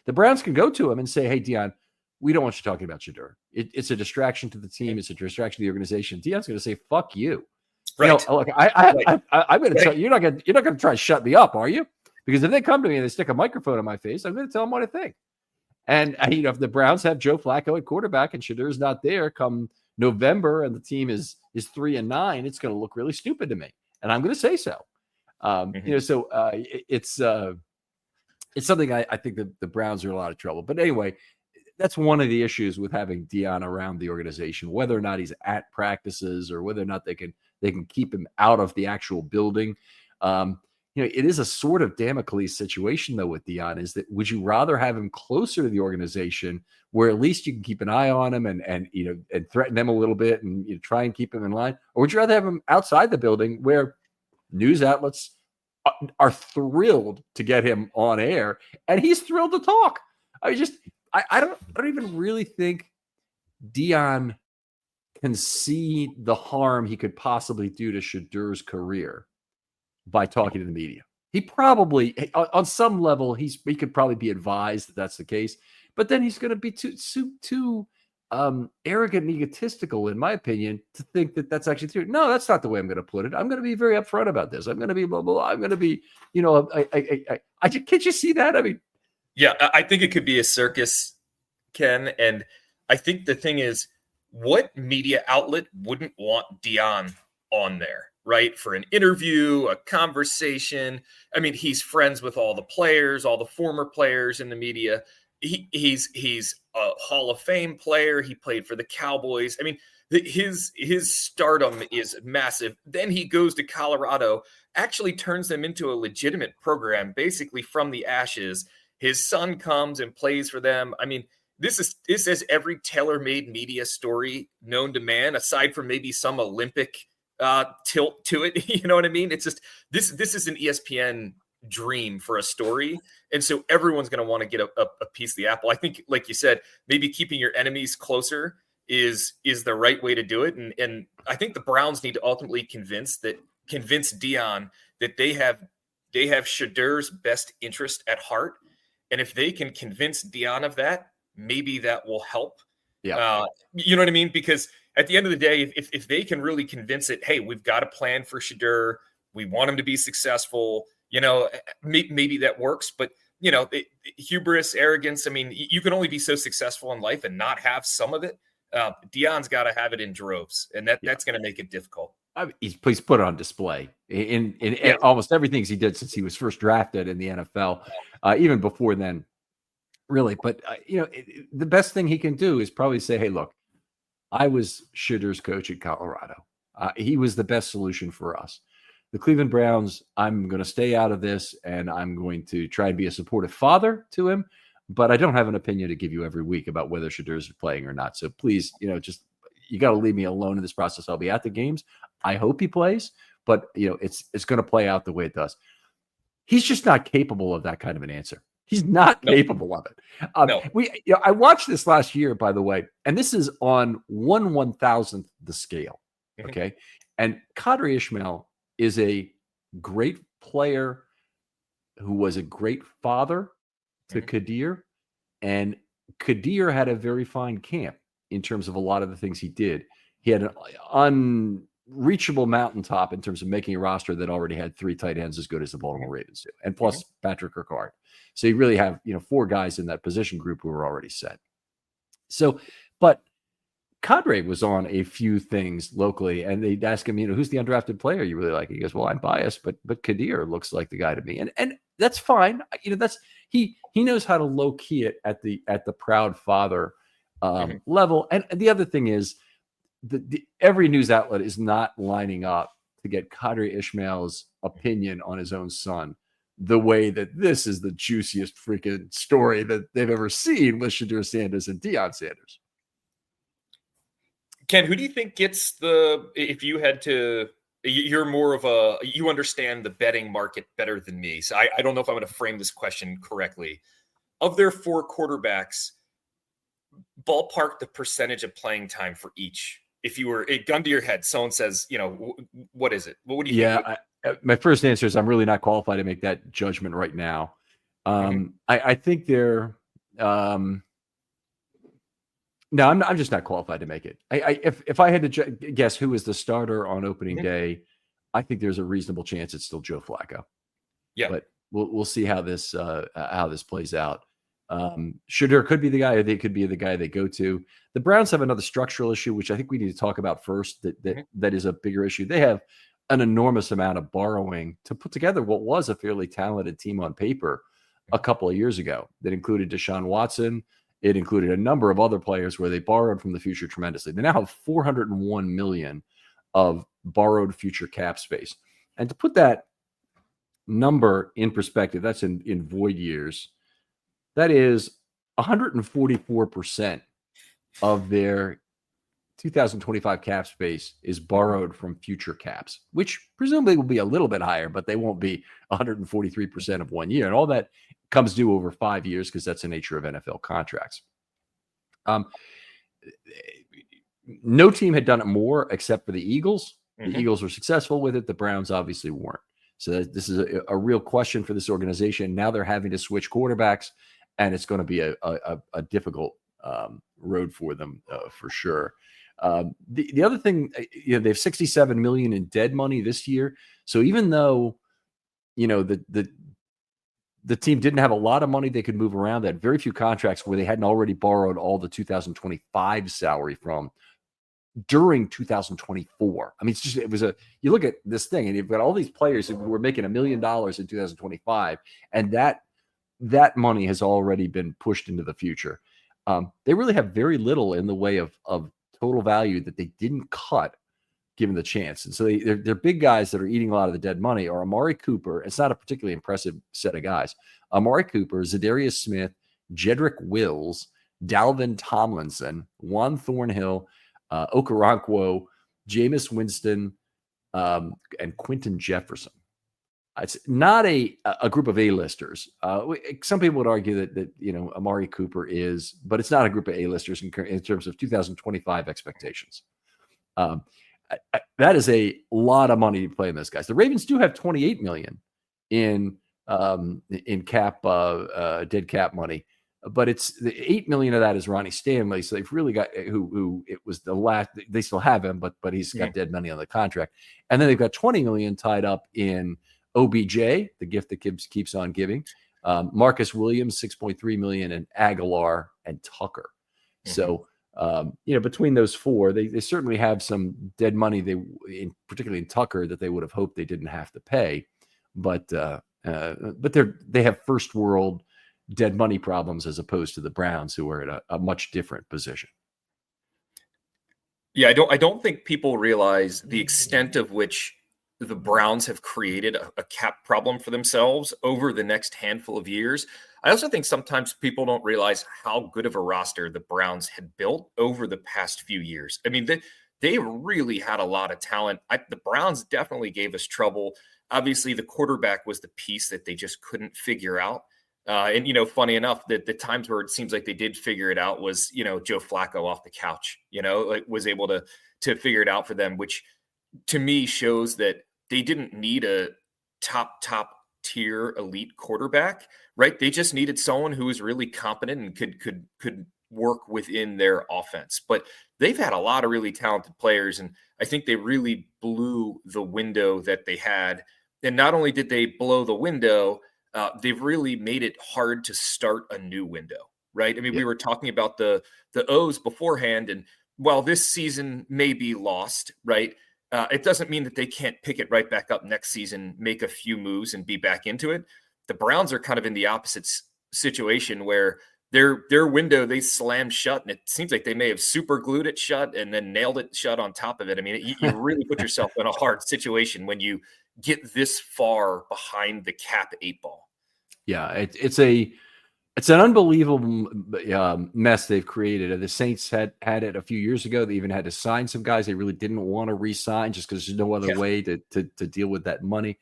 The Browns can go to him and say, "Hey, Deion, we don't want you talking about Shedeur. It's a distraction to the team. It's a distraction to the organization." Deion's going to say, "Fuck you." Right. Look, I'm going to tell you, you're not going to try to shut me up, are you? Because if they come to me and they stick a microphone in my face, I'm going to tell them what I think. And if the Browns have Joe Flacco at quarterback and Shadur's not there come November and the team is 3-9, it's going to look really stupid to me. And I'm going to say so. It's something I think that the Browns are in a lot of trouble. But anyway, that's one of the issues with having Deion around the organization, whether or not he's at practices or whether or not they can keep him out of the actual building. It is a sort of Damocles situation, though, with Deion, is that would you rather have him closer to the organization where at least you can keep an eye on him and threaten them a little bit and try and keep him in line? Or would you rather have him outside the building where news outlets are thrilled to get him on air and he's thrilled to talk? I don't even really think Deion can see the harm he could possibly do to Shadur's career by talking to the media. He probably, on some level, he could probably be advised that that's the case, but then he's going to be too arrogant and egotistical, in my opinion, to think that that's actually true. No, that's not the way I'm going to put it. I'm going to be very upfront about this. I'm going to be blah, blah, blah. I'm going to be, can't you see that? I mean, yeah, I think it could be a circus, Ken. And I think the thing is, what media outlet wouldn't want Deion on there? Right? For an interview, a conversation. I mean, he's friends with all the players, all the former players in the media. He's a Hall of Fame player. He played for the Cowboys. I mean, his stardom is massive. Then he goes to Colorado, actually turns them into a legitimate program, basically from the ashes. His son comes and plays for them. I mean, this is every tailor-made media story known to man, aside from maybe some Olympic tilt to it. You know what I mean? It's just this is an ESPN dream for a story, and so everyone's going to want to get a piece of the apple. I think, like you said, maybe keeping your enemies closer is the right way to do it, and I think the Browns need to ultimately convince Deion that they have Shadur's best interest at heart, and if they can convince Deion of that, maybe that will help. Yeah, you know what I mean? Because at the end of the day, if they can really convince it, hey, we've got a plan for Shadur, we want him to be successful, maybe that works. But, hubris, arrogance, I mean, you can only be so successful in life and not have some of it. Deion's got to have it in droves, and that's going to make it difficult. He's put it on display in almost everything he did since he was first drafted in the NFL, even before then, really. But, the best thing he can do is probably say, hey, look, I was Shadur's coach at Colorado. He was the best solution for us. The Cleveland Browns, I'm going to stay out of this, and I'm going to try and be a supportive father to him, but I don't have an opinion to give you every week about whether Shadur's playing or not. So please, you got to leave me alone in this process. I'll be at the games. I hope he plays, but, it's going to play out the way it does. He's just not capable of that kind of an answer. He's not capable of it. No. I watched this last year, by the way, and this is on 1/1000th the scale. Okay. And Qadri Ishmael is a great player who was a great father to Kadir. And Kadir had a very fine camp in terms of a lot of the things he did. He had an unreachable mountaintop in terms of making a roster that already had 3 tight ends as good as the Baltimore Ravens do, and plus Patrick Ricard. So you really have, 4 guys in that position group who were already set. So, but Qadri was on a few things locally, and they'd ask him, who's the undrafted player you really like? He goes, well, I'm biased, but Kadir looks like the guy to me. And that's fine. That's he knows how to low key it at the proud father level. And the other thing is every news outlet is not lining up to get Qadri Ishmael's opinion on his own son the way that this is the juiciest freaking story that they've ever seen with Shadur Sanders and Deion Sanders. Ken, who do you think gets if you had to, you're more of you understand the betting market better than me. So I don't know if I'm going to frame this question correctly. Of their 4 quarterbacks, ballpark the percentage of playing time for each. If you were a gun to your head, someone says, what is it? What do you think? My first answer is I'm really not qualified to make that judgment right now. I think they're no, I'm just not qualified to make it. If I had to guess who is the starter on opening day, I think there's a reasonable chance it's still Joe Flacco. Yeah, but we'll see how this plays out. Shedeur could be the guy, or they could be the guy they go to. The Browns have another structural issue, which I think we need to talk about first. That is a bigger issue. They have an enormous amount of borrowing to put together what was a fairly talented team on paper a couple of years ago. That included Deshaun Watson. It included a number of other players where they borrowed from the future tremendously. They now have $401 million of borrowed future cap space. And to put that number in perspective, that's in void years. That is 144% of their 2025 cap space is borrowed from future caps, which presumably will be a little bit higher, but they won't be 143% of 1 year. And all that comes due over 5 years because that's the nature of NFL contracts. No team had done it more except for the Eagles. The Eagles were successful with it. The Browns obviously weren't. So this is a real question for this organization. Now they're having to switch quarterbacks, and it's going to be a difficult road for them for sure. The other thing, they have $67 million in dead money this year. So even though, the team didn't have a lot of money they could move around, they had very few contracts where they hadn't already borrowed all the 2025 salary from during 2024. I mean, you look at this thing and you've got all these players who were making $1 million in 2025, and that money has already been pushed into the future. They really have very little in the way of total value that they didn't cut given the chance. And so they're big guys that are eating a lot of the dead money are Amari Cooper. It's not a particularly impressive set of guys. Amari Cooper, Zadarius Smith, Jedrick Wills, Dalvin Tomlinson, Juan Thornhill, Okoronkwo, Jameis Winston, and Quentin Jefferson. It's not a group of A-listers. Some people would argue that Amari Cooper is, but it's not a group of A-listers in terms of 2025 expectations. That is a lot of money to play in those guys. The Ravens do have $28 million in cap dead cap money, but it's the $8 million of that is Ronnie Stanley. So they've really got who it was the last. They still have him, but he's got dead money on the contract, and then they've got $20 million tied up in OBJ, the gift that keeps on giving. Marcus Williams, $6.3 million, and Aguilar and Tucker. So, between those four, they certainly have some dead money. Particularly in Tucker, that they would have hoped they didn't have to pay, but they have first world dead money problems as opposed to the Browns, who are at a much different position. Yeah, I don't think people realize the extent of which the Browns have created a cap problem for themselves over the next handful of years. I also think sometimes people don't realize how good of a roster the Browns had built over the past few years. I mean, they really had a lot of talent. The Browns definitely gave us trouble. Obviously, the quarterback was the piece that they just couldn't figure out. And funny enough, that the times where it seems like they did figure it out was, Joe Flacco off the couch, was able to figure it out for them, which to me shows that they didn't need a top tier elite quarterback, right? They just needed someone who was really competent and could work within their offense. But they've had a lot of really talented players, and I think they really blew the window that they had. And not only did they blow the window, they've really made it hard to start a new window, right? I mean, we were talking about the O's beforehand, and while this season may be lost, right, it doesn't mean that they can't pick it right back up next season, make a few moves, and be back into it. The Browns are kind of in the opposite situation where their window, they slammed shut, and it seems like they may have super glued it shut and then nailed it shut on top of it. I mean, you really put yourself in a hard situation when you get this far behind the cap 8 ball. Yeah, it's an unbelievable mess they've created. The Saints had it a few years ago. They even had to sign some guys they really didn't want to re-sign just because there's no other way to deal with that money.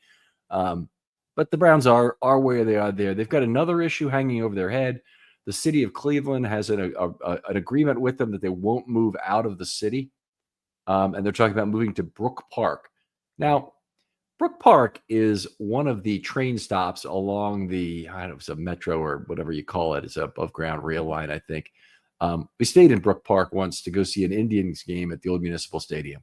But the Browns are where they are there. They've got another issue hanging over their head. The city of Cleveland has an agreement with them that they won't move out of the city. And they're talking about moving to Brook Park. Now, Brook Park is one of the train stops along the, I don't know if it's a metro or whatever you call it. It's an above ground rail line, I think. We stayed in Brook Park once to go see an Indians game at the old Municipal Stadium.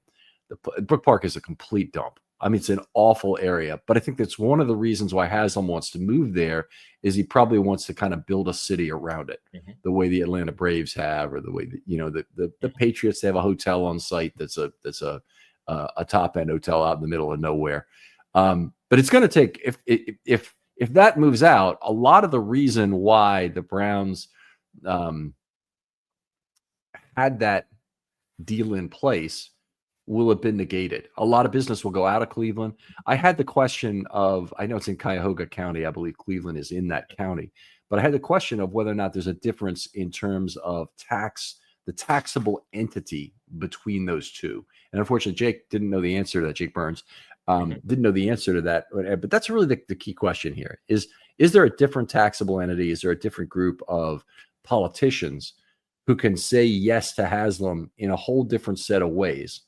Brook Park is a complete dump. I mean, it's an awful area, but I think that's one of the reasons why Haslam wants to move there is he probably wants to kind of build a city around it, the way the Atlanta Braves have, or the way that, you know, the Patriots, they have a hotel on site that's a top end hotel out in the middle of nowhere. But it's going to take, if that moves out, a lot of the reason why the Browns had that deal in place will have been negated. A lot of business will go out of Cleveland. I had the question of, I know it's in Cuyahoga County. I believe Cleveland is in that county, but I had the question of whether or not there's a difference in terms of the taxable entity between those two. And unfortunately, Jake didn't know the answer to that. Jake Burns didn't know the answer to that. But that's really the key question here is there a different taxable entity? Is there a different group of politicians who can say yes to Haslam in a whole different set of ways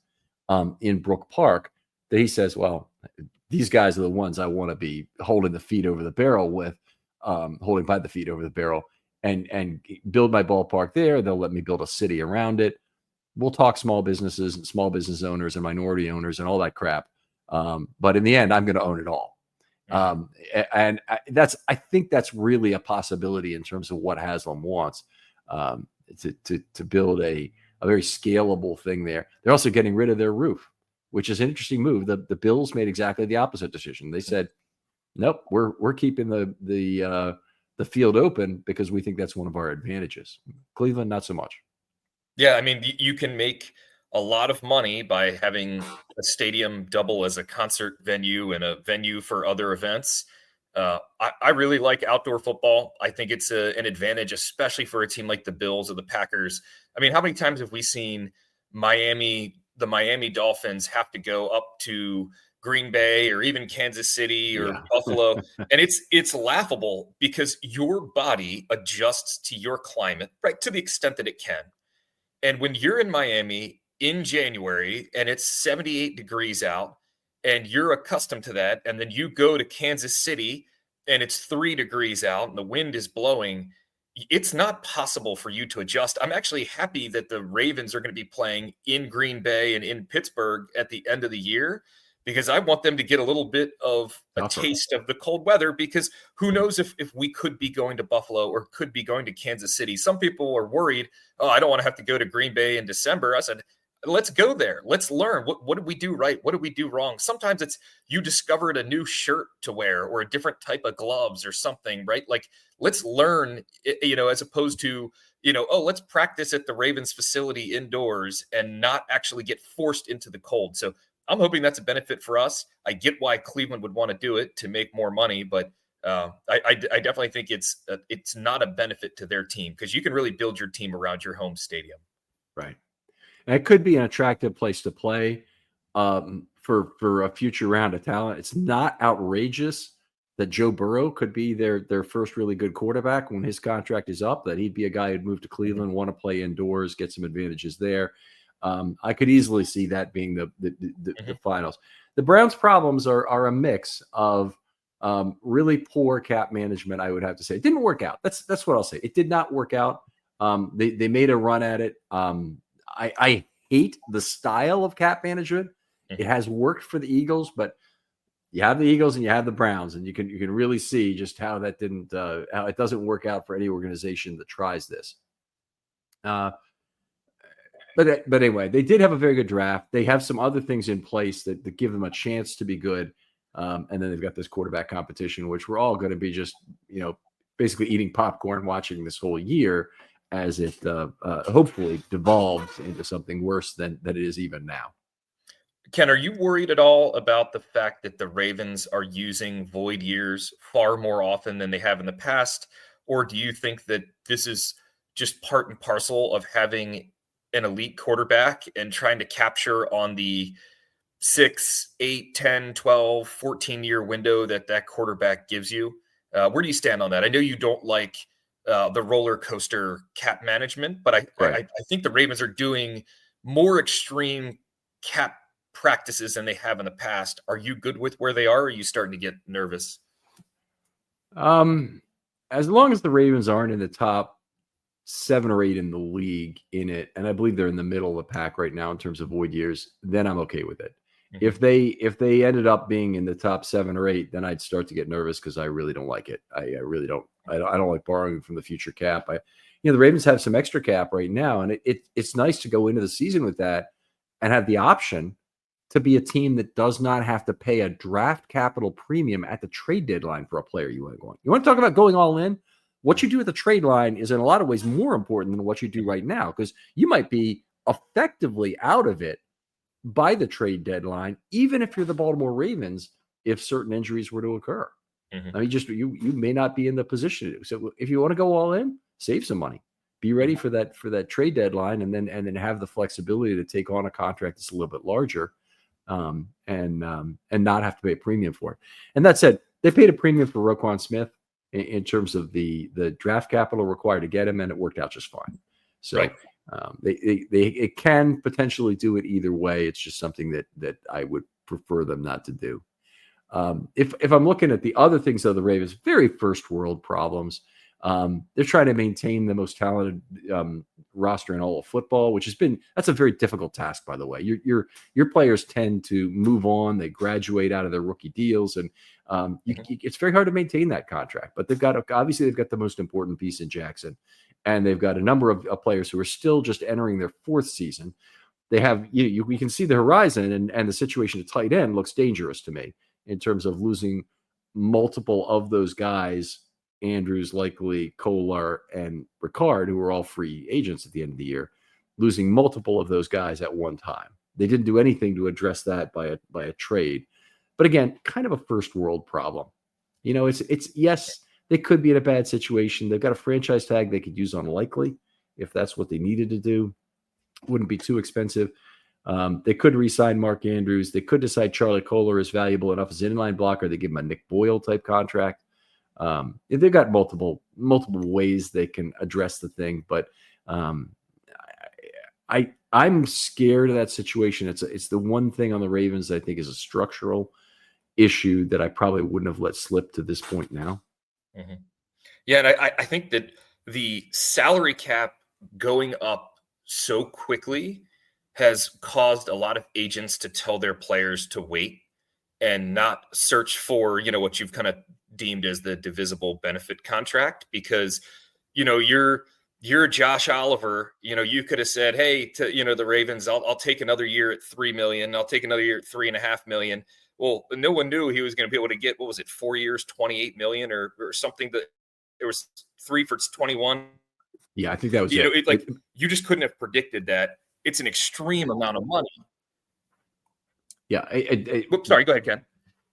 in Brook Park, that he says, well, these guys are the ones I want to be holding the feet over the barrel with, holding by the feet over the barrel, and build my ballpark there. They'll let me build a city around it. We'll talk small businesses and small business owners and minority owners and all that crap. But in the end, I'm going to own it all. And I think that's really a possibility in terms of what Haslam wants, to build a very scalable thing there. They're also getting rid of their roof, which is an interesting move. The Bills made exactly the opposite decision. They said, nope, we're keeping the field open because we think that's one of our advantages. Cleveland, not so much. Yeah, I mean, you can make a lot of money by having a stadium double as a concert venue and a venue for other events. I really like outdoor football. I think it's an advantage, especially for a team like the Bills or the Packers. I mean, how many times have we seen the Miami Dolphins have to go up to Green Bay or even Kansas City or Buffalo? And it's laughable because your body adjusts to your climate, right, to the extent that it can. And when you're in Miami in January and it's 78 degrees out, and you're accustomed to that, and then you go to Kansas City and it's 3 degrees out and the wind is blowing, it's not possible for you to adjust. I'm actually happy that the Ravens are going to be playing in Green Bay and in Pittsburgh at the end of the year, because I want them to get a little bit of a taste of the cold weather, because who knows if we could be going to Buffalo or could be going to Kansas City. Some people are worried, oh, I don't want to have to go to Green Bay in December. I said, let's go there. Let's learn. What did we do right? What did we do wrong? Sometimes it's you discovered a new shirt to wear or a different type of gloves or something, right? Like, let's learn, as opposed to, oh, let's practice at the Ravens facility indoors and not actually get forced into the cold. So I'm hoping that's a benefit for us. I get why Cleveland would want to do it to make more money, but I definitely think it's not a benefit to their team, because you can really build your team around your home stadium. Right. And it could be an attractive place to play for a future round of talent. It's not outrageous that Joe Burrow could be their first really good quarterback when his contract is up, that he'd be a guy who'd move to Cleveland, want to play indoors, get some advantages there. I could easily see that being the finals. The Browns' problems are a mix of really poor cap management, I would have to say. It didn't work out. That's what I'll say. It did not work out. They made a run at it. I hate the style of cap management. It has worked for the Eagles, but you have the Eagles and you have the Browns, and you can really see just how that how it doesn't work out for any organization that tries this. But anyway, they did have a very good draft. They have some other things in place that give them a chance to be good. And then they've got this quarterback competition, which we're all going to be just, basically eating popcorn watching this whole year as it hopefully devolves into something worse than it is even now. Ken, are you worried at all about the fact that the Ravens are using void years far more often than they have in the past? Or do you think that this is just part and parcel of having an elite quarterback and trying to capture on the 6, 8, 10, 12, 14-year window that quarterback gives you? Where do you stand on that? I know you don't like the roller coaster cap management, but I think the Ravens are doing more extreme cap practices than they have in the past. Are you good with where they are? Or are you starting to get nervous? As long as the Ravens aren't in the top 7 or 8 in the league in it, and I believe they're in the middle of the pack right now in terms of void years, then I'm okay with it. If they ended up being in the top 7 or 8, then I'd start to get nervous because I really don't like it. I really don't. I don't like borrowing from the future cap. The Ravens have some extra cap right now, and it's nice to go into the season with that and have the option to be a team that does not have to pay a draft capital premium at the trade deadline for a player you want to go on. You want to talk about going all in? What you do at the trade line is in a lot of ways more important than what you do right now, because you might be effectively out of it by the trade deadline, even if you're the Baltimore Ravens, if certain injuries were to occur. I mean, just you may not be in the position to do. So if you want to go all in, save some money. Be ready for that trade deadline, and then have the flexibility to take on a contract that's a little bit larger, and not have to pay a premium for it. And that said, they paid a premium for Roquan Smith in terms of the draft capital required to get him, and it worked out just fine. So right. They can potentially do it either way. It's just something that I would prefer them not to do. If I'm looking at the other things of the Ravens, very first world problems. They're trying to maintain the most talented roster in all of football, that's a very difficult task, by the way. Your players tend to move on, they graduate out of their rookie deals, and it's very hard to maintain that contract. But they've got the most important piece in Jackson, and they've got a number of players who are still just entering their 4th season. They have we can see the horizon, and the situation at tight end looks dangerous to me in terms of losing multiple of those guys. Andrews, Likely, Kolar, and Ricard, who were all free agents at the end of the year, losing multiple of those guys at one time. They didn't do anything to address that by a trade. But again, kind of a first world problem. It's yes, they could be in a bad situation. They've got a franchise tag they could use on Likely if that's what they needed to do. Wouldn't be too expensive. They could re-sign Mark Andrews. They could decide Charlie Kolar is valuable enough as an inline blocker. They give him a Nick Boyle type contract. They've got multiple ways they can address the thing, but I'm scared of that situation. It's the one thing on the Ravens that I think is a structural issue that I probably wouldn't have let slip to this point now. Yeah, and I think that the salary cap going up so quickly has caused a lot of agents to tell their players to wait and not search for, what you've kind of deemed as the divisible benefit contract, because, you're Josh Oliver, you could have said, hey, to, the Ravens, I'll take another year at $3 million. I'll take another year at $3.5 million. Well, no one knew he was going to be able to get, 4 years, $28 million or something. That it was 3 for 21. Yeah, I think that was you just couldn't have predicted that. It's an extreme amount of money. Yeah. Sorry, go ahead, Ken.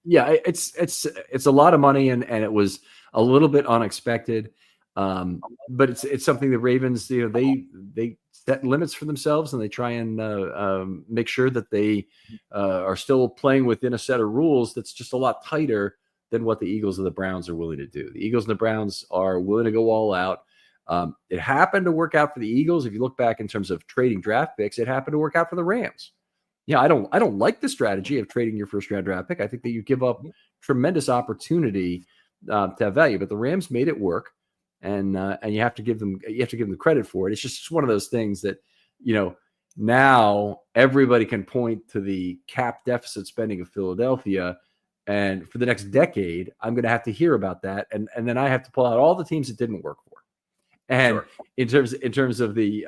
Yeah, it's a lot of money, and it was a little bit unexpected. But it's something the Ravens, they set limits for themselves, and they try and make sure that they are still playing within a set of rules that's just a lot tighter than what the Eagles and the Browns are willing to do. The Eagles and the Browns are willing to go all out. It happened to work out for the Eagles. If you look back in terms of trading draft picks, it happened to work out for the Rams. Yeah, I don't like the strategy of trading your first round draft pick. I think that you give up tremendous opportunity to have value, but the Rams made it work, and you have to give them the credit for it. It's just one of those things that now everybody can point to the cap deficit spending of Philadelphia, and for the next decade, I'm going to have to hear about that, and then I have to pull out all the teams it didn't work for. And sure. in terms of the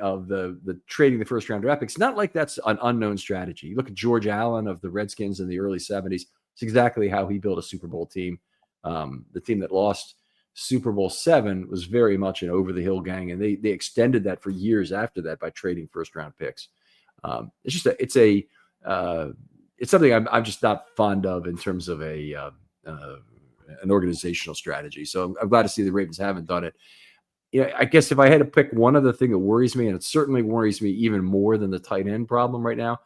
trading the first round draft picks, not like that's an unknown strategy. You look at George Allen of the Redskins in the early 70s. It's exactly how he built a Super Bowl team. The team that lost Super Bowl 7 was very much an over the hill gang, and they extended that for years after that by trading first round picks. It's something I'm just not fond of in terms of an organizational strategy. So I'm glad to see the Ravens haven't done it. I guess if I had to pick one other thing that worries me, and it certainly worries me even more than the tight end problem right now,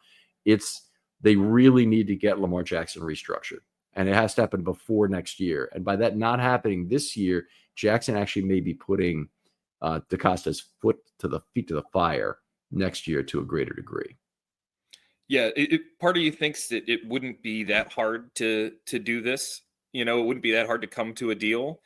it's they really need to get Lamar Jackson restructured. And it has to happen before next year. And by that not happening this year, Jackson actually may be putting DaCosta's feet to the fire next year to a greater degree. Yeah, part of you thinks that it wouldn't be that hard to do this. It wouldn't be that hard to come to a deal.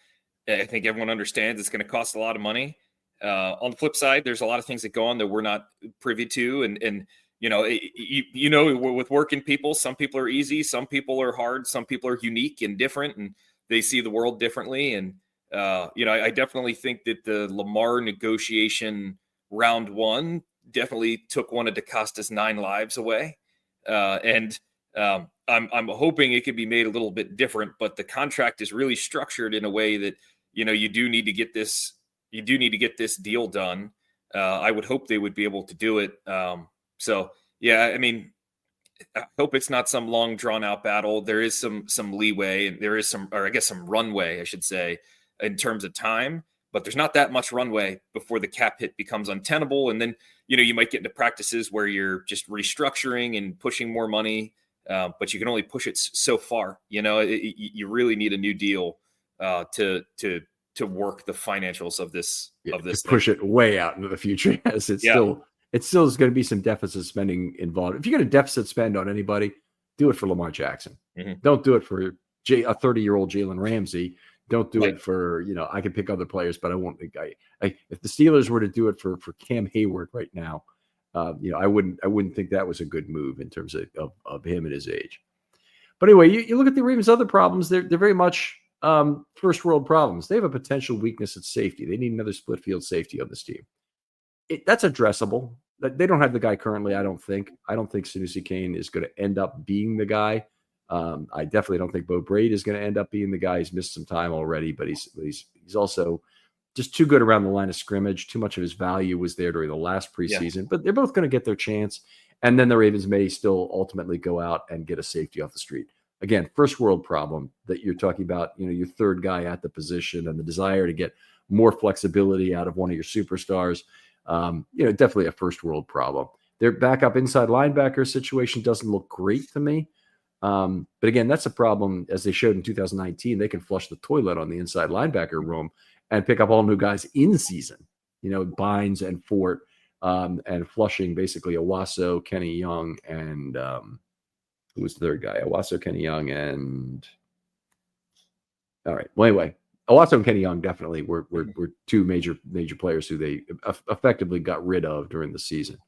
I think everyone understands it's going to cost a lot of money. On the flip side, there's a lot of things that go on that we're not privy to. And with working people, some people are easy, some people are hard, some people are unique and different, and they see the world differently. And, I definitely think that the Lamar negotiation round one definitely took one of DeCosta's 9 lives away. I'm hoping it could be made a little bit different, but the contract is really structured in a way that, you do need to get this deal done. I would hope they would be able to do it. So yeah, I mean, I hope it's not some long drawn out battle. There is some leeway, and there is some runway, I should say, in terms of time, but there's not that much runway before the cap hit becomes untenable. And then, you might get into practices where you're just restructuring and pushing more money, but you can only push it so far. You really need a new deal to work the financials of this. Push it way out into the future. Yes, it still is going to be some deficit spending involved. If you're going to deficit spend on anybody, do it for Lamar Jackson. Mm-hmm. Don't do it for a 30-year-old Jalen Ramsey. Don't do it for, I can pick other players, but I won't. If the Steelers were to do it for Cam Hayward right now, I wouldn't think that was a good move in terms of him at his age. But anyway, you look at the Ravens' other problems. They're very much first world problems. They have a potential weakness at safety. They need another split field safety on this team. That's addressable. They don't have the guy currently. I don't think Sanusi Kane is going to end up being the guy. I definitely don't think Bo Braid is going to end up being the guy. He's missed some time already, but he's also just too good around the line of scrimmage. Too much of his value was there during the last preseason. Yeah. But they're both going to get their chance, and then the Ravens may still ultimately go out and get a safety off the street. Again, first world problem that you're talking about. Your third guy at the position and the desire to get more flexibility out of one of your superstars. Definitely a first world problem. Their backup inside linebacker situation doesn't look great to me. But again, that's a problem. As they showed in 2019, they can flush the toilet on the inside linebacker room and pick up all new guys in season, Bynes and Fort, and flushing basically Owasso, Kenny Young, and who was the third guy? Owasso, Kenny Young, and all right. Well, anyway, Owasso and Kenny Young definitely were two major players who they effectively got rid of during the season.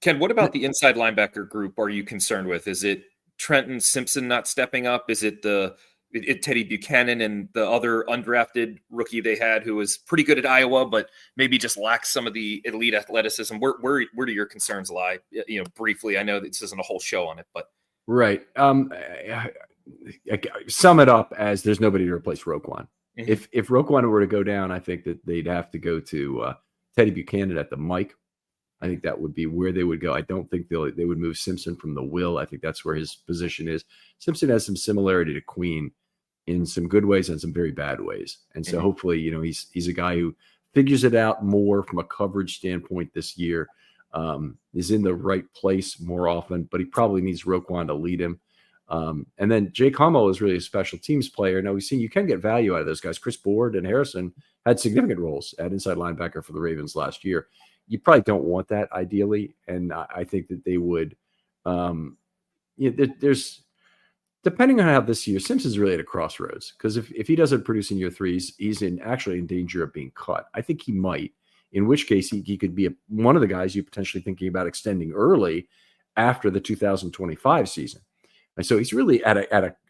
Ken, what about the inside linebacker group are you concerned with? Is it Trenton Simpson not stepping up? Is it Teddy Buchanan and the other undrafted rookie they had who was pretty good at Iowa, but maybe just lacks some of the elite athleticism? Where do your concerns lie? Briefly, I know this isn't a whole show on it, but. Right. Sum it up as there's nobody to replace Roquan. Mm-hmm. If Roquan were to go down, I think that they'd have to go to Teddy Buchanan at the Mike. I think that would be where they would go. I don't think they would move Simpson from the Will. I think that's where his position is. Simpson has some similarity to Queen in some good ways and some very bad ways. And so hopefully, he's a guy who figures it out more from a coverage standpoint this year, is in the right place more often, but he probably needs Roquan to lead him. And then Jake Hummel is really a special teams player. Now we've seen you can get value out of those guys. Chris Board and Harrison had significant roles at inside linebacker for the Ravens last year. You probably don't want that ideally. And I think that they would, there's depending on how this year, Simpson's really at a crossroads because if he doesn't produce in year 3, he's actually in danger of being cut. I think he might, in which case he could be one of the guys you're potentially thinking about extending early after the 2025 season. And so he's really at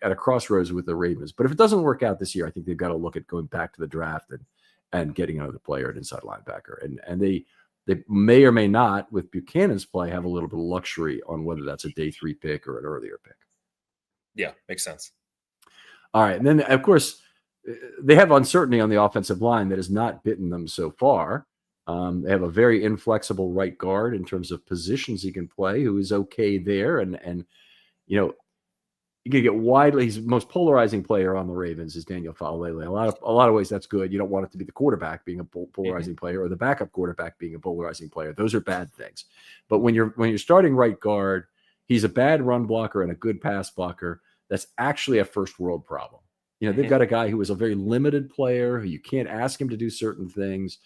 a crossroads with the Ravens. But if it doesn't work out this year, I think they've got to look at going back to the draft and getting another player at inside linebacker. And they may or may not, with Buchanan's play, have a little bit of luxury on whether that's a day 3 pick or an earlier pick. Yeah, makes sense. All right. And then, of course, they have uncertainty on the offensive line that has not bitten them so far. They have a very inflexible right guard in terms of positions he can play, who is okay there. And you can get widely. He's the most polarizing player on the Ravens is Daniel Faalele. A lot of ways that's good. You don't want it to be the quarterback being a polarizing player or the backup quarterback being a polarizing player. Those are bad things. But when you're starting right guard, he's a bad run blocker and a good pass blocker. That's actually a first world problem. They've got a guy who is a very limited player who you can't ask him to do certain things.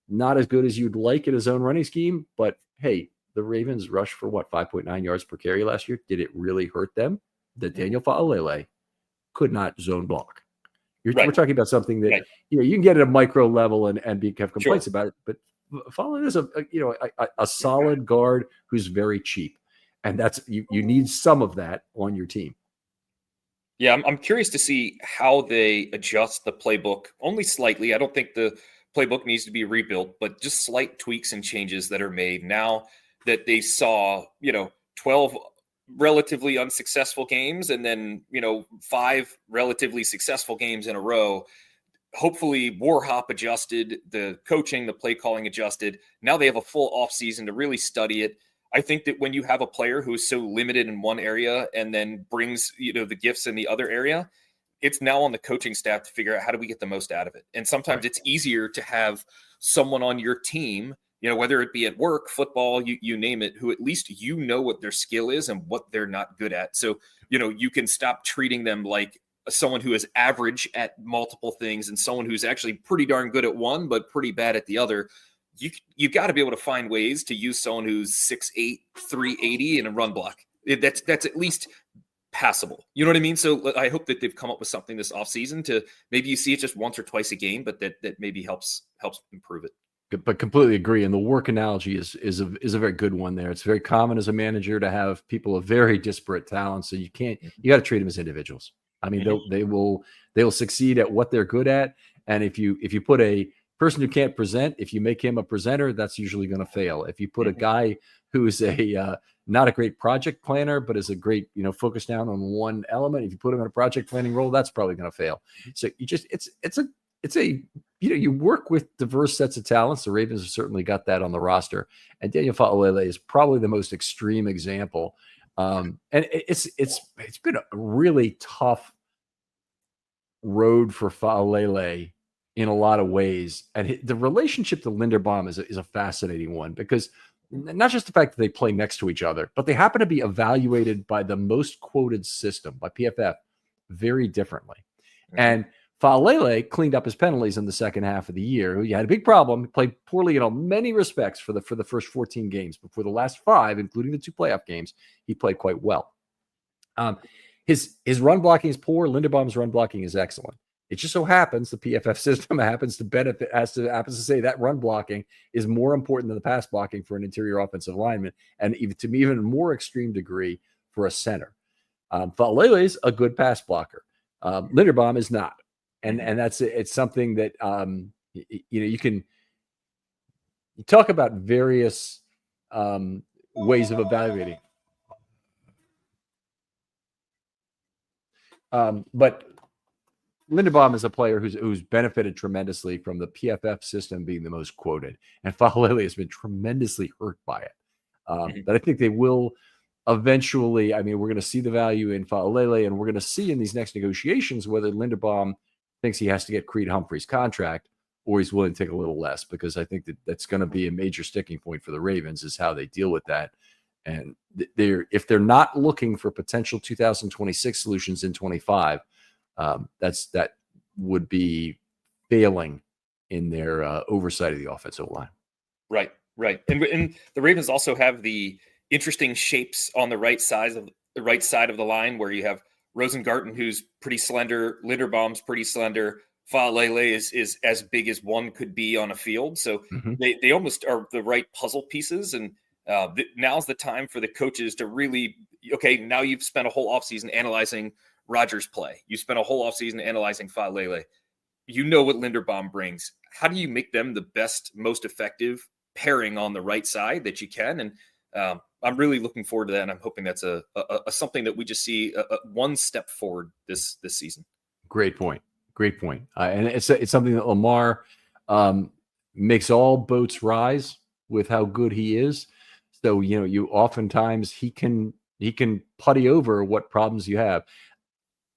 Not as good as you'd like in his own running scheme, but hey, the Ravens rushed for 5.9 yards per carry last year. Did it really hurt them? That Daniel Faalele could not zone block. We're talking about something that you can get at a micro level and have complaints about it, but Falale is a solid guard who's very cheap, and that's you need some of that on your team. Yeah, I'm curious to see how they adjust the playbook only slightly. I don't think the playbook needs to be rebuilt, but just slight tweaks and changes that are made now that they saw, 12 relatively unsuccessful games and then, 5 relatively successful games in a row. Hopefully Warhop adjusted, the coaching, the play calling adjusted. Now they have a full off season to really study it. I think that when you have a player who is so limited in one area and then brings, the gifts in the other area, it's now on the coaching staff to figure out how do we get the most out of it. And sometimes it's easier to have someone on your team, whether it be at work, football, you name it, who at least what their skill is and what they're not good at. So, you can stop treating them like someone who is average at multiple things and someone who's actually pretty darn good at one, but pretty bad at the other. You got to be able to find ways to use someone who's 6'8", 380 in a run block. That's at least passable. You know what I mean? So I hope that they've come up with something this offseason to maybe you see it just once or twice a game, but that maybe helps improve it. But completely agree. And the work analogy is a very good one there. It's very common as a manager to have people of very disparate talents. So you got to treat them as individuals. I mean, they'll succeed at what they're good at. And if you put a person who can't present, if you make him a presenter, that's usually going to fail. If you put a guy who is not a great project planner, but is a great, focus down on one element, if you put him in a project planning role, that's probably going to fail. So you work with diverse sets of talents. The Ravens have certainly got that on the roster. And Daniel Falale is probably the most extreme example. And it's been a really tough road for Falale in a lot of ways. And the relationship to Linderbaum is a fascinating one, because not just the fact that they play next to each other, but they happen to be evaluated by the most quoted system, by PFF, very differently. Mm-hmm. And Falale cleaned up his penalties in the second half of the year. He had a big problem. He played poorly in many respects for the first 14 games, but for the last 5, including the 2 playoff games, he played quite well. His run blocking is poor. Linderbaum's run blocking is excellent. It just so happens the PFF system happens to say that run blocking is more important than the pass blocking for an interior offensive lineman, and even more extreme degree for a center. Falale is a good pass blocker. Linderbaum is not, and it's something that you talk about various ways of evaluating, but Linderbaum is a player who's benefited tremendously from the PFF system being the most quoted, and Falale has been tremendously hurt by it. But I think they will eventually. I mean, we're going to see the value in Falale, and we're going to see in these next negotiations whether Linderbaum thinks he has to get Creed Humphrey's contract or he's willing to take a little less, because I think that's going to be a major sticking point for the Ravens is how they deal with that. And if they're not looking for potential 2026 solutions in 25. That would be failing in their oversight of the offensive line. Right. And the Ravens also have the interesting shapes on the right side of the line, where you have Rosengarten, who's pretty slender, Linderbaum's pretty slender, Falale is as big as one could be on a field. So they almost are the right puzzle pieces. And now's the time for the coaches to really, now you've spent a whole offseason analyzing Rodgers' play. You spent a whole offseason analyzing Falale. You know what Linderbaum brings. How do you make them the best, most effective pairing on the right side that you can? And I'm really looking forward to that. And I'm hoping that's a something that we just see one step forward this season. Great point. And it's something that Lamar makes all boats rise with how good he is. So, you oftentimes he can putty over what problems you have.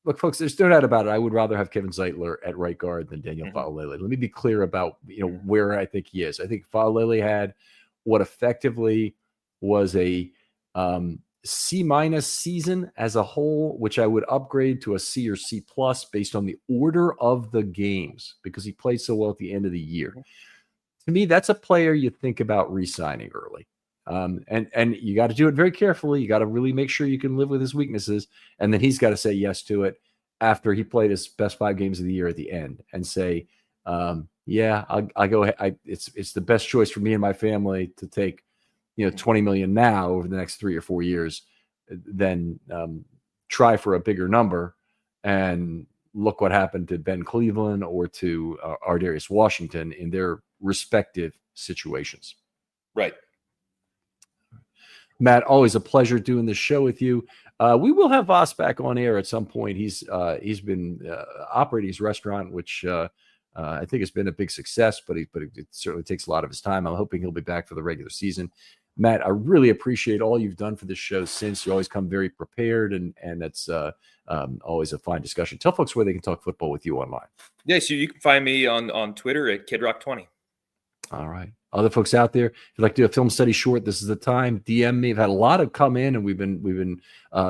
Look, folks, there's no doubt about it. I would rather have Kevin Zeitler at right guard than Daniel Falale. Let me be clear about where I think he is. I think Falale had what effectively was a C- season as a whole, which I would upgrade to a C or C+ based on the order of the games, because he played so well at the end of the year. To me, that's a player you think about re-signing early. And you got to do it very carefully. You got to really make sure you can live with his weaknesses. And then he's got to say yes to it after he played his best 5 games of the year at the end and say, Yeah, I go ahead. It's the best choice for me and my family to take, $20 million now over the next 3 or 4 years, than try for a bigger number. And look what happened to Ben Cleveland or to Ardarius Washington in their respective situations. Right. Matt, always a pleasure doing this show with you. We will have Voss back on air at some point. He's been operating his restaurant, which I think has been a big success, but it certainly takes a lot of his time. I'm hoping he'll be back for the regular season. Matt, I really appreciate all you've done for this show since. You always come very prepared, and that's always a fine discussion. Tell folks where they can talk football with you online. Yeah, so you can find me on Twitter at KidRock20. All right. Other folks out there, if you'd like to do a film study short, this is the time. DM me. I've had a lot of come in, and we've been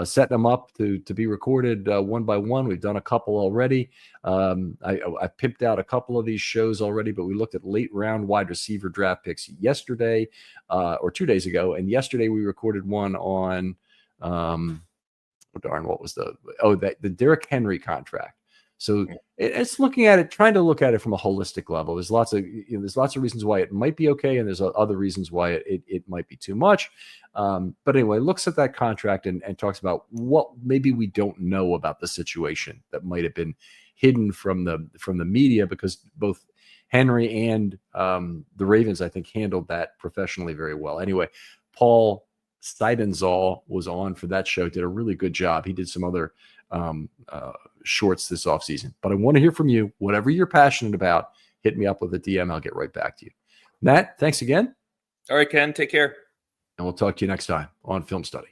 setting them up to be recorded one by one. We've done a couple already. I pimped out a couple of these shows already, but we looked at late round wide receiver draft picks yesterday or 2 days ago, and yesterday we recorded one on what was the Derrick Henry contract. So it's trying to look at it from a holistic level. There's lots of reasons why it might be okay, and there's other reasons why it might be too much. But anyway, looks at that contract and talks about what maybe we don't know about the situation that might have been hidden from the media, because both Henry and the Ravens, I think, handled that professionally very well. Anyway, Paul Seidenzall was on for that show, did a really good job. He did some other shorts this offseason. But I want to hear from you. Whatever you're passionate about, hit me up with a DM. I'll get right back to you. Matt, thanks again. All right, Ken, take care. And we'll talk to you next time on Film Study.